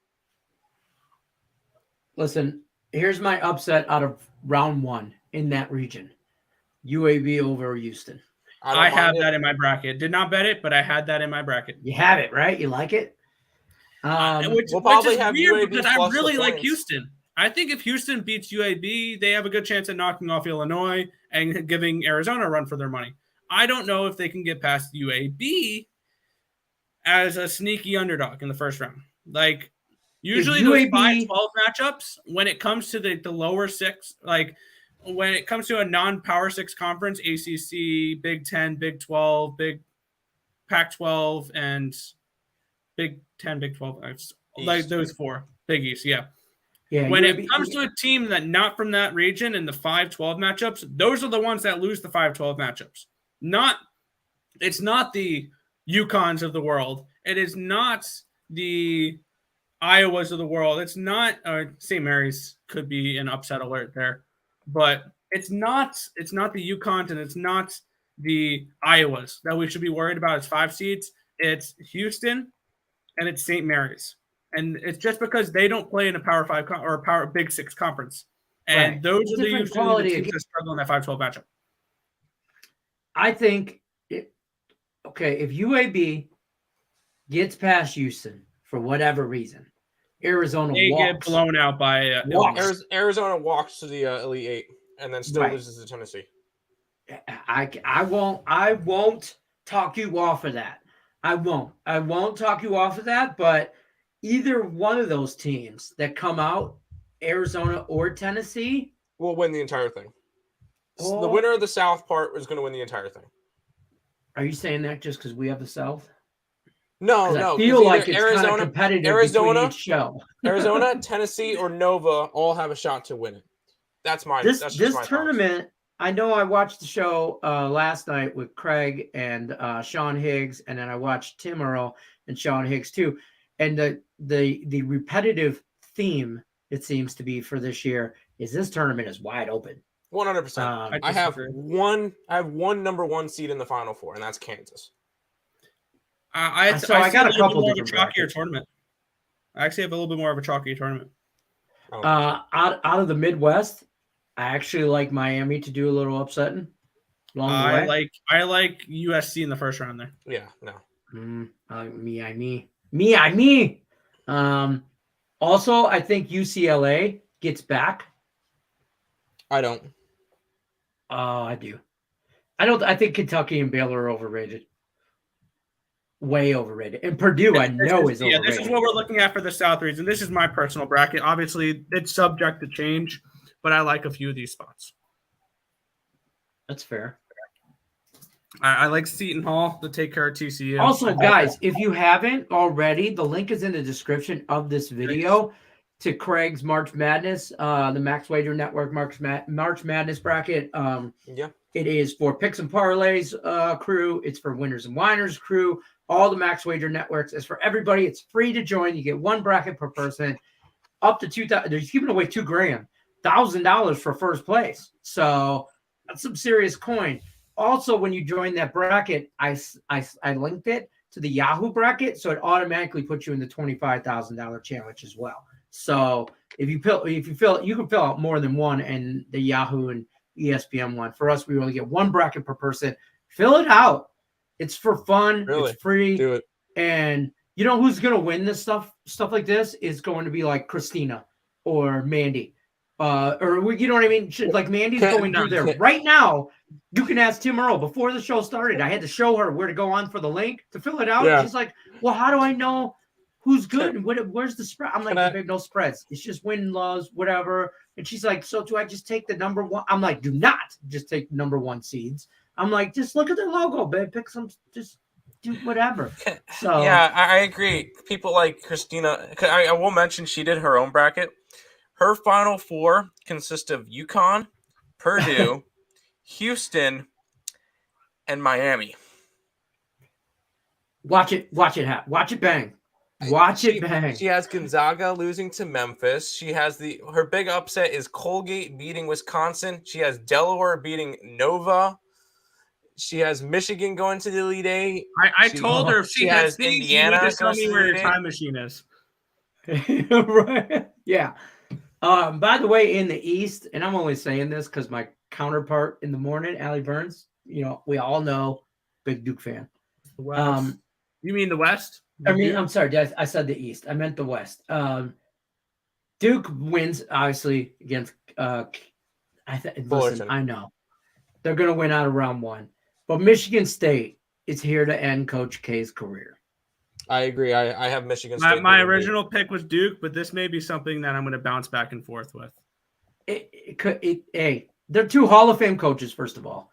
Listen, here's my upset out of round 1 in that region. UAB over Houston. I don't have mind it. that in my bracket. Did not bet it, but I had that in my bracket. You have it, right? You like it? Which we'll probably is have weird UAB because I plus the really like points. Houston. I think if Houston beats UAB, they have a good chance at knocking off Illinois and giving Arizona a run for their money. I don't know if they can get past UAB as a sneaky underdog in the first round. Like usually those UAB 5-12 matchups, when it comes to the lower 6, like when it comes to a non-power 6 conference, ACC, Big 10, Big 12, Big Pac-12, and Big 10, Big 12, like those 4, Big East, yeah. Yeah. When UAB it comes to a team that not from that region in the 5-12 matchups, those are the ones that lose the 5-12 matchups. It's not the UConns of the world. It is not the Iowas of the world. It's not St. Mary's could be an upset alert there, but it's not the UConns and it's not the Iowas that we should be worried about as 5 seeds. It's Houston and it's St. Mary's. And it's just because they don't play in a Power 5 or a Power Big 6 conference. And Right. those are the Different usually quality the of teams that struggle in that 5-12 matchup. I think, if UAB gets past Houston for whatever reason, Arizona They get walks. blown out by Walks. Arizona walks to the Elite Eight and then still Right. loses to Tennessee. I won't talk you off of that. I won't talk you off of that, but either one of those teams that come out, Arizona or Tennessee, We'll win the entire thing. The Oh. winner of the South part is going to win the entire thing. are you saying that just because we have the South? No, 'Cause no. I feel 'cause like either it's kind of Arizona, competitive Arizona, between each show. Arizona, Tennessee, or Nova all have a shot to win it. That's my This that's just my tournament, I know I watched the show last night with Craig and Sean Higgs, and then I watched Tim Earl and Sean Higgs too. And the repetitive theme, it seems to be for this year, is this tournament is wide open. 100%. I have one number one seed in the Final Four, and that's Kansas. I got a couple more of a chalkier tournament. I actually have a little bit more of a chalkier tournament. Out of the Midwest, I actually like Miami to do a little upsetting along the way. I like USC in the first round there. Yeah, no. Me. Also, I think UCLA gets back. I don't. Oh, I do. I think Kentucky and Baylor are overrated. Way overrated. And Purdue, I know is overrated. This is what we're looking at for the South region. This is my personal bracket. Obviously, it's subject to change, but I like a few of these spots. That's fair. I like Seton Hall to take care of TCU. Also, guys, if you haven't already, the link is in the description of this video to Craig's March Madness, the Max Wager Network March Madness bracket. It is for Picks and Parlays crew. It's for Winners and Winers crew. All the Max Wager Networks. It's for everybody. It's free to join. You get one bracket per person. Up to $2,000. They're giving away $2,000, $1,000 for first place. So that's some serious coin. Also, when you join that bracket, I linked it to the Yahoo bracket, so it automatically puts you in the $25,000 challenge as well. So if you fill, you can fill out more than one, and the Yahoo and ESPN one. For us, we only get one bracket per person. Fill it out. It's for fun. Really? It's free. Do it. And you know who's gonna win this stuff? Stuff like this is going to be like Christina or Mandy. Or you know what I mean? Like Mandy's going through there right now. You can ask Tim Earl before the show started. I had to show her where to go on for the link to fill it out. Yeah. She's like, "Well, how do I know who's good and where's the spread?" I'm like, "Babe, no spreads. It's just win, loss, whatever." And she's like, "So do I just take the number one?" I'm like, "Do not just take number one seeds." I'm like, "Just look at their logo, babe. Pick some. Just do whatever." So yeah, I agree. People like Christina. I will mention she did her own bracket. Her Final Four consist of UConn, Purdue, Houston, and Miami. Watch it bang. Watch it bang. She has Gonzaga losing to Memphis. She has her big upset is Colgate beating Wisconsin. She has Delaware beating Nova. She has Michigan going to the Elite Eight. I told her if she has Indiana. You need to tell me where your time machine is. Right. Yeah. By the way, in the East, and I'm only saying this because my counterpart in the morning, Allie Burns, we all know, big Duke fan. The West. You mean the West? I'm sorry, I said the East. I meant the West. Duke wins, obviously, against listen, I know. They're going to win out of round one. But Michigan State is here to end Coach K's career. I agree. I have Michigan State. My original pick was Duke, but this may be something that I'm going to bounce back and forth with. Hey, they're two Hall of Fame coaches, first of all.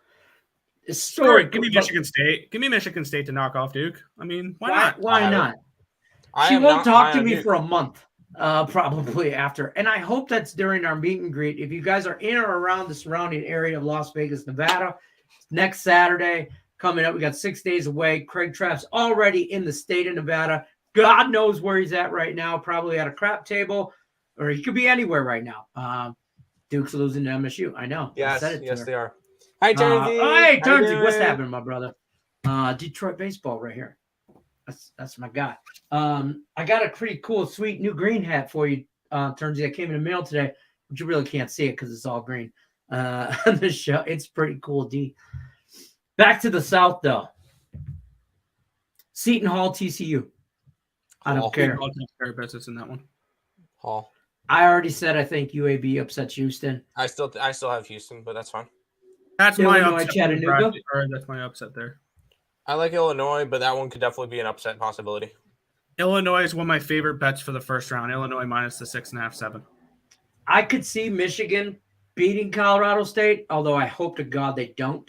Give me Michigan State. Give me Michigan State to knock off Duke. I mean, why not? Why not? She won't talk to me for a month, probably after. And I hope that's during our meet and greet. If you guys are in or around the surrounding area of Las Vegas, Nevada, next Saturday coming up, we got 6 days away. Craig Trapp's already in the state of Nevada. God knows where he's at right now, probably at a crap table, or he could be anywhere right now. Duke's losing to MSU. I know. Yes, yes, they are. Hi, Turnsy. Hey, Turnsy. What's happening, my brother? Detroit baseball right here. That's my guy. I got a pretty cool, sweet new green hat for you, Turnsy. That came in the mail today, but you really can't see it because it's all green. On the show, it's pretty cool, D. Back to the South, though. Seton Hall, TCU. I don't care. I'll take care of business in that one. Hall. I already said I think UAB upsets Houston. I still have Houston, but that's fine. That's my Illinois, upset. Chattanooga. That's my upset there. I like Illinois, but that one could definitely be an upset possibility. Illinois is one of my favorite bets for the first round. Illinois minus the 6.5, 7. I could see Michigan beating Colorado State, although I hope to God they don't.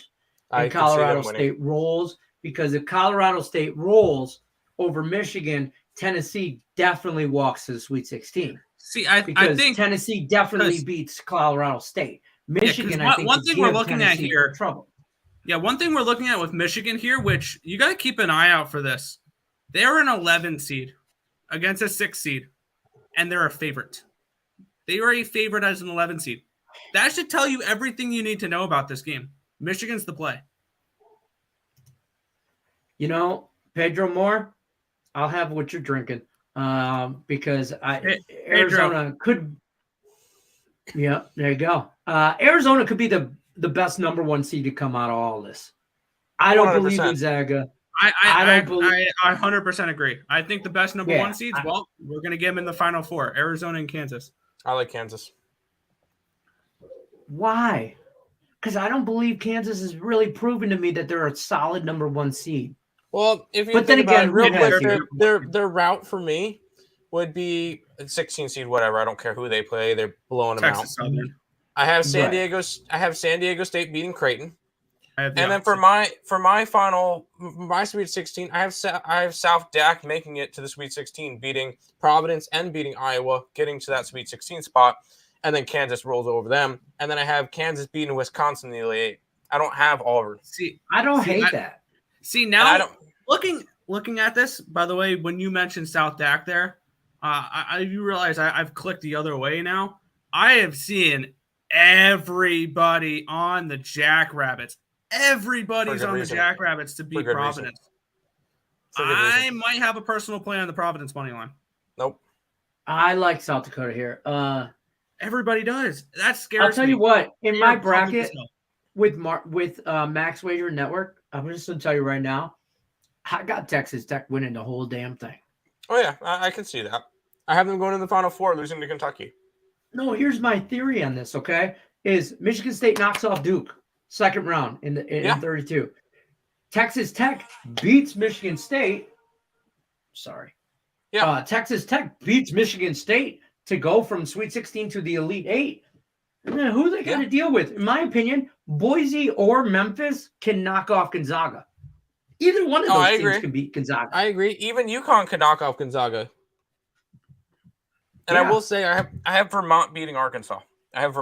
And Colorado State rolls, because if Colorado State rolls over Michigan, Tennessee definitely walks to the Sweet 16. See, I think Tennessee definitely beats Colorado State. Michigan, I think, one thing we're looking at here, trouble. Yeah, one thing we're looking at with Michigan here, which you got to keep an eye out for this. They're an 11 seed against a 6 seed, and they're a favorite. They are a favorite as an 11 seed. That should tell you everything you need to know about this game. Michigan's the play. Pedro Moore, I'll have what you're drinking because Arizona could. Yeah, there you go. Arizona could be the best number 1 seed to come out of all this. I don't 100%. Believe Gonzaga. I 100% agree. I think the best number 1 seeds, we're going to get them in the Final Four, Arizona and Kansas. I like Kansas. Why? Because I don't believe Kansas has really proven to me that they're a solid number 1 seed. Well, if you think about it real quick, their route for me would be a 16 seed, whatever. I don't care who they play. They're blowing them out. Southern. I have San Diego State beating Creighton. And then for my Sweet 16, I have South Dak making it to the Sweet 16, beating Providence and beating Iowa, getting to that Sweet 16 spot, and then Kansas rolls over them. And then I have Kansas beating Wisconsin in the Elite Eight. I don't have Auburn. I don't hate that. See, now looking at this, by the way, when you mentioned South Dak there, you realize I've clicked the other way now. I have seen everybody on the Jackrabbits. Everybody's on the Jackrabbits to beat Providence. I might have a personal play on the Providence money line. Nope. I like South Dakota here. Everybody does. That scares me. I'll tell you what, in my bracket with Max Wager Network, I'm just going to tell you right now, I got Texas Tech winning the whole damn thing. Oh, yeah, I can see that. I have them going in the Final Four, losing to Kentucky. No, here's my theory on this, okay? Is Michigan State knocks off Duke, second round in 32. Texas Tech beats Michigan State. Sorry. Yeah. Texas Tech beats Michigan State to go from Sweet 16 to the Elite Eight. And then who they got to deal with? In my opinion, Boise or Memphis can knock off Gonzaga. Either one of those teams can beat Gonzaga. I agree. Even UConn can knock off Gonzaga. And I will say I have Vermont beating Arkansas. I have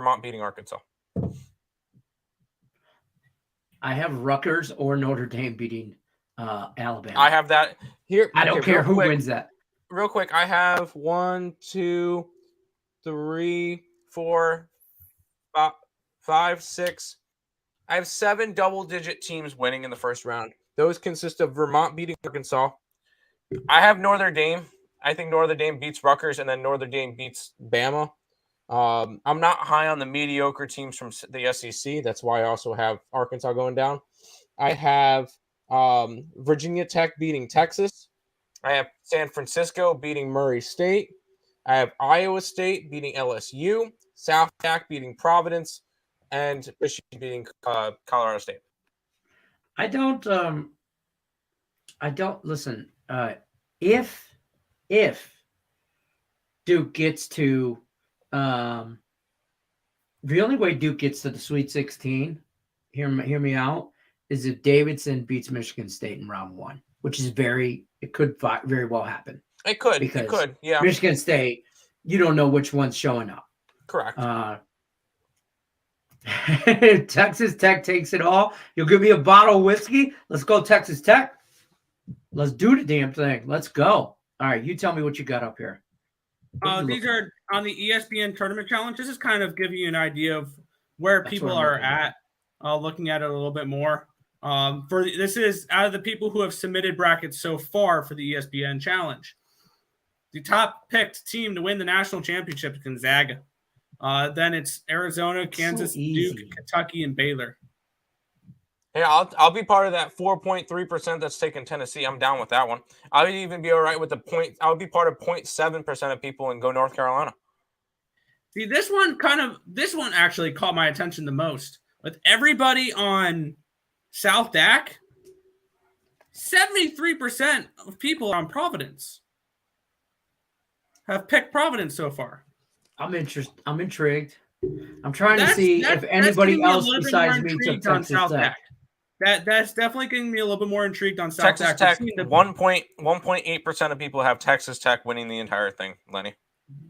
Rutgers or Notre Dame beating Alabama. I have that here. I don't care who wins that. Real quick, I have 1, 2, 3, 4, 5, 6. I have 7 double-digit teams winning in the first round. Those consist of Vermont beating Arkansas. I have Notre Dame. I think Notre Dame beats Rutgers, and then Notre Dame beats Bama. I'm not high on the mediocre teams from the SEC. That's why I also have Arkansas going down. I have Virginia Tech beating Texas. I have San Francisco beating Murray State. I have Iowa State beating LSU. South Dak beating Providence. And Michigan beating Colorado State. I don't listen. If Duke gets to the only way Duke gets to the Sweet 16, hear me out, is if Davidson beats Michigan State in round 1, which is it could very well happen. It could, yeah. Michigan State, you don't know which one's showing up. Correct. Texas Tech takes it all. You'll give me a bottle of whiskey. Let's go, Texas Tech. Let's do the damn thing. Let's go. All right, you tell me what you got up here. These are on the ESPN Tournament Challenge. This is kind of giving you an idea of where people are at, looking at it a little bit more. This is out of the people who have submitted brackets so far for the ESPN Challenge. The top picked team to win the national championship is Gonzaga. Then it's Arizona, Kansas, Duke, Kentucky, and Baylor. Hey, I'll be part of that 4.3% that's taking Tennessee. I'm down with that one. I'll even be all right with the point. I'll be part of 0.7% of people and go North Carolina. See, this one actually caught my attention the most. With everybody on South Dak, 73% of people on Providence have picked Providence so far. I'm intrigued. I'm trying to see if anybody else besides me took Texas Tech. That's definitely getting me a little bit more intrigued on South Texas Tech. 1.8% of people have Texas Tech winning the entire thing, Lenny.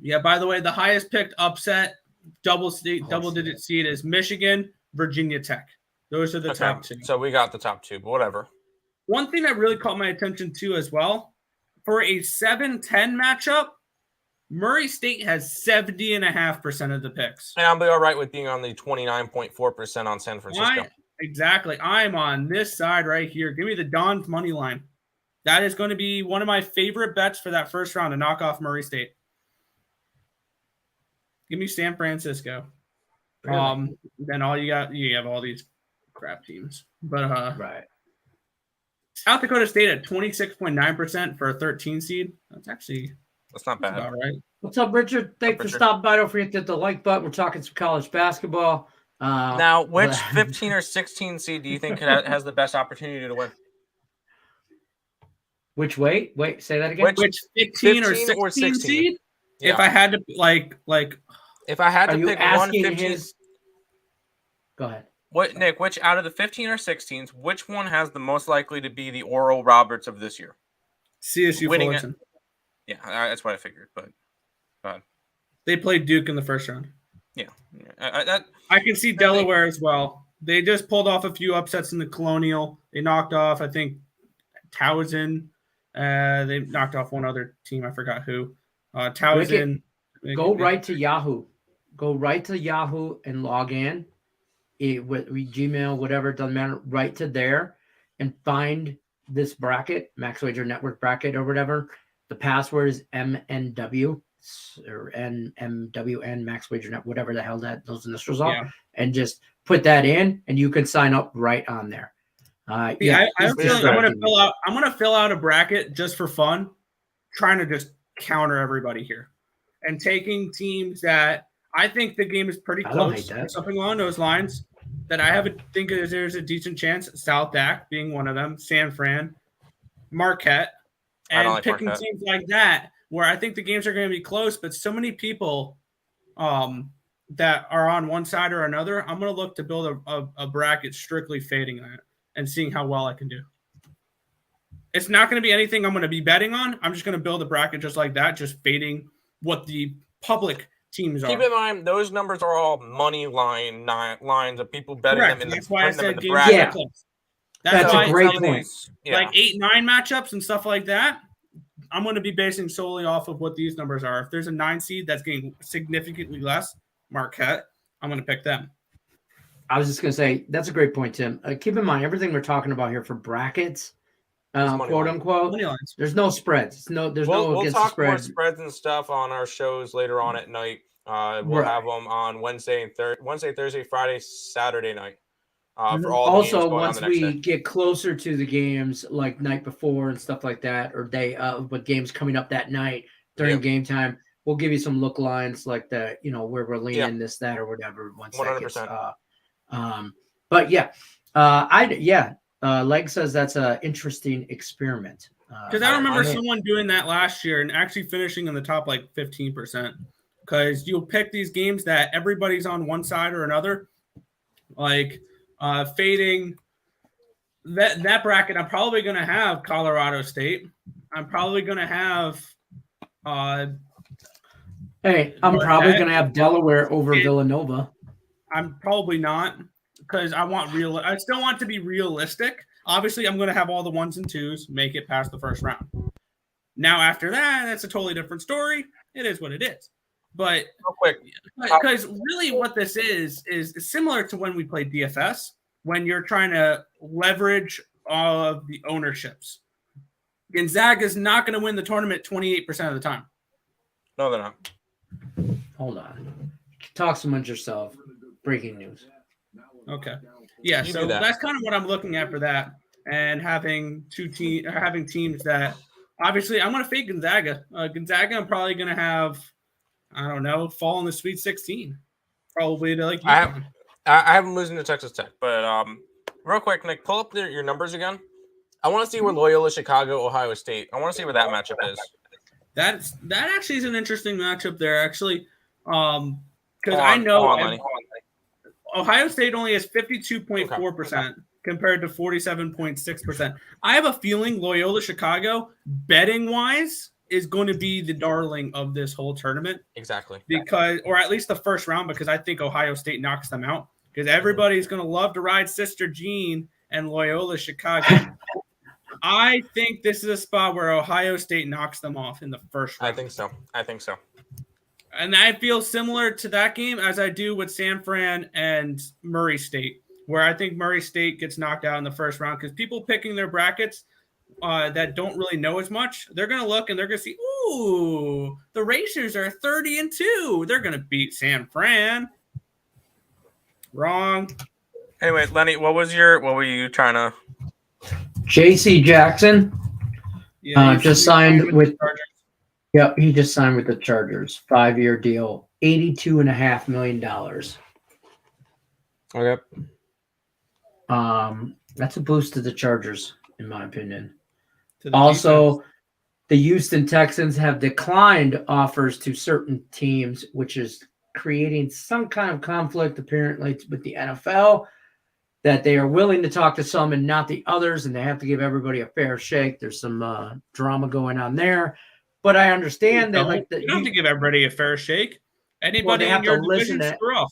Yeah, by the way, the highest picked upset double-digit seed is Michigan, Virginia Tech. Those are the top two. So we got the top two, but whatever. One thing that really caught my attention too as well, for a 7-10 matchup, Murray State has 70.5% of the picks. And I'll be all right with being on the 29.4% on San Francisco. Exactly. I'm on this side right here. Give me the Dons money line. That is going to be one of my favorite bets for that first round to knock off Murray State. Give me San Francisco. Really? Then all you have all these crap teams. But Right. South Dakota State at 26.9% for a 13 seed. That's not bad. about right. What's up, Richard? Thanks for stopping by. Don't forget to hit the like button. We're talking some college basketball. Now, which 15 or 16 seed do you think has the best opportunity to win? Which way? Wait, say that again. Which 15 or 16 seed? Yeah. If I had to if I had to pick one 15, go ahead. Nick, which out of the 15 or 16s, which one has the most likely to be the Oral Roberts of this year? CSU Winning Fullerton. Yeah, that's what I figured. But they played Duke in the first round. Yeah, I can see Delaware as well. They just pulled off a few upsets in the Colonial. They knocked off, I think, Towson. They knocked off one other team. I forgot who. Towson. Go right to Yahoo. Go right to Yahoo and log in. With Gmail, whatever, it doesn't matter. Right to there and find this bracket, Max Wager Network bracket or whatever. The password is MNW or NMWN Max Wager Net, whatever the hell those initials are, and just put that in, and you can sign up right on there. I'm gonna fill out a bracket just for fun, trying to just counter everybody here, and taking teams that I think the game is pretty close or something along those lines. That I think there's a decent chance. South Dak being one of them, San Fran, Marquette, and picking teams like that where I think the games are going to be close, but so many people that are on one side or another, I'm going to look to build a bracket strictly fading that and seeing how well I can do. It's not going to be anything I'm going to be betting on. I'm just going to build a bracket just like that, just fading what the public teams are. Keep in mind, those numbers are all money lines of people betting them in That's why I said the bracket. Yeah. That's a great point. Like 8-9 matchups and stuff like that, I'm going to be basing solely off of what these numbers are. If there's a 9 seed that's getting significantly less, Marquette, I'm going to pick them. I was just going to say, that's a great point, Tim. Keep in mind, everything we're talking about here for brackets, quote unquote, there's no spreads. We'll talk more spreads and stuff on our shows later on at night. We'll have them on Wednesday, Thursday, Friday, Saturday night. For all also, once we get closer to the games, like night before and stuff like that, or day of, but games coming up that night during game time, we'll give you some look lines like the, where we're leaning this, that, or whatever. 100%. But Leg says that's an interesting experiment. Because I remember someone doing that last year and actually finishing in the top 15%. Because you'll pick these games that everybody's on one side or another, fading that bracket. I'm probably going to have Colorado State. I'm probably going to have. I'm probably going to have Delaware over Villanova. I'm probably not, because I still want to be realistic. Obviously, I'm going to have all the 1s and 2s make it past the first round. Now, after that, that's a totally different story. It is what it is. But real quick, because really what this is similar to when we played DFS, when you're trying to leverage all of the ownerships. Gonzaga is not going to win the tournament 28% of the time. No, they're not. Hold on. Talk amongst yourself. Breaking news. Okay. Yeah, so that's kind of what I'm looking at for that. And having teams that obviously I'm going to fade Gonzaga. Gonzaga, I'm probably going to have, I don't know, fall in the Sweet 16. Probably to UConn. I have them losing to Texas Tech. But real quick, Nick, pull up your numbers again. I want to see where Loyola, Chicago, Ohio State. I want to see where that matchup is. That actually is an interesting matchup there, actually. Because I know Ohio State only has 52.4% compared to 47.6%. I have a feeling Loyola Chicago, betting-wise, is going to be the darling of this whole tournament. Exactly. Or at least the first round, because I think Ohio State knocks them out. Because everybody's going to love to ride Sister Jean and Loyola Chicago. I think this is a spot where Ohio State knocks them off in the first round. I think so. And I feel similar to that game as I do with San Fran and Murray State, where I think Murray State gets knocked out in the first round because people picking their brackets that don't really know as much, they're going to look and they're going to see, ooh, the Racers are 30-2. They're going to beat San Fran. Wrong. Anyway, Lenny, what were you trying to? J.C. Jackson just signed with. Yep, he just signed with the Chargers. 5-year deal, $82.5 million. Okay. That's a boost to the Chargers, in my opinion. Also, the Houston Texans have declined offers to certain teams, which is creating some kind of conflict, apparently, with the NFL, that they are willing to talk to some and not the others, and they have to give everybody a fair shake. There's some drama going on there. But I understand that, you don't have to give everybody a fair shake. Anybody in your division, screw off.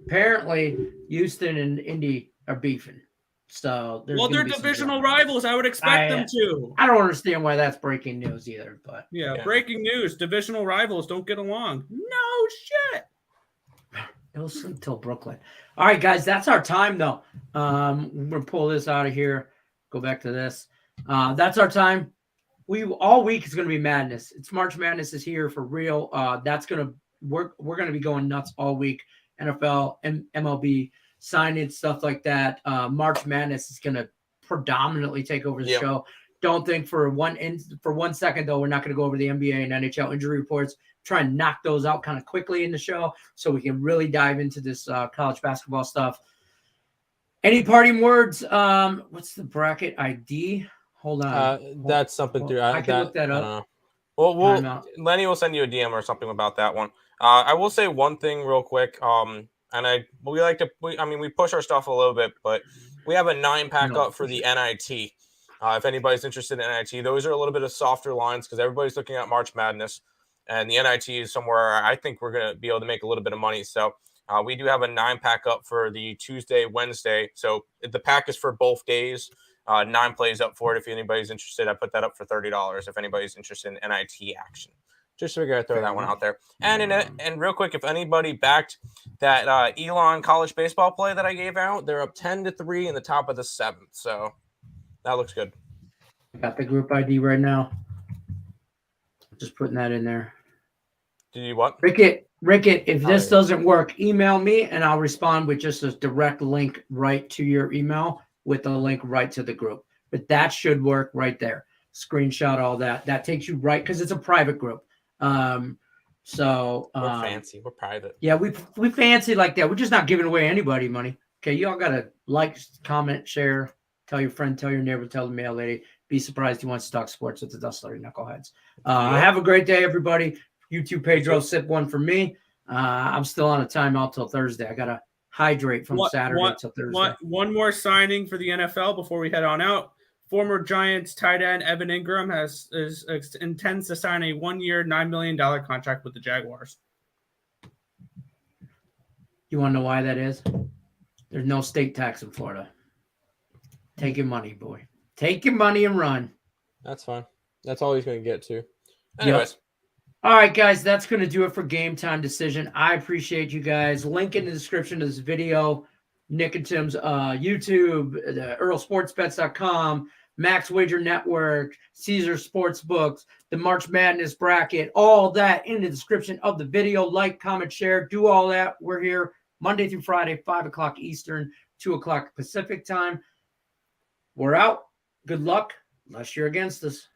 Apparently, Houston and Indy are beefing. So they're divisional rivals. I would expect them to. I don't understand why that's breaking news either. But yeah, breaking news: divisional rivals don't get along. No shit. It was until Brooklyn. All right, guys, that's our time though. We're gonna pull this out of here. Go back to this. That's our time. All week is gonna be madness. It's March Madness is here for real. We're gonna be going nuts all week. NFL and MLB signage, stuff like that. March Madness is going to predominantly take over the show. Don't think for one second though we're not going to go over the NBA and NHL injury reports. Try and knock those out kind of quickly in the show so we can really dive into this college basketball stuff. Any parting words? What's the bracket ID? Hold on. That's something through. I can look that up. Well, Lenny will send you a DM or something about that one. I will say one thing real quick. We push our stuff a little bit, but we have a 9-pack up for the NIT. If anybody's interested in NIT, those are a little bit of softer lines because everybody's looking at March Madness, and the NIT is somewhere I think we're going to be able to make a little bit of money. So we do have a 9-pack up for the Tuesday, Wednesday. So the pack is for both days. 9 plays up for it. If anybody's interested, I put that up for $30. If anybody's interested in NIT action. Just figure I'd throw that one out there. And real quick, if anybody backed that Elon college baseball play that I gave out, they're up 10-3 in the top of the 7th. So that looks good. Got the group ID right now. Just putting that in there. Did you what? Rickett, if this doesn't work, email me and I'll respond with just a direct link right to your email with the link right to the group. But that should work right there. Screenshot all that. That takes you right because it's a private group. We're fancy. We're private. Yeah, we fancy like that. We're just not giving away anybody money. Okay, you all gotta like, comment, share, tell your friend, tell your neighbor, tell the mail lady. Be surprised he wants to talk sports with the Dustler Knuckleheads. Have a great day, everybody. YouTube Pedro, sip one for me. I'm still on a timeout till Thursday. I gotta hydrate from Saturday till Thursday. One more signing for the NFL before we head on out. Former Giants tight end Evan Ingram intends to sign a 1-year, $9 million contract with the Jaguars. You want to know why that is? There's no state tax in Florida. Take your money, boy. Take your money and run. That's fine. That's all he's going to get to. Anyways. Yep. All right, guys, that's going to do it for Game Time Decision. I appreciate you guys. Link in the description of this video. Nick and Tim's YouTube, EarlSportsBets.com, Max Wager Network, Caesar Sportsbooks, the March Madness bracket, all that in the description of the video. Like, comment, share, do all that. We're here Monday through Friday, 5 o'clock Eastern, 2 o'clock Pacific time. We're out. Good luck, unless you're against us.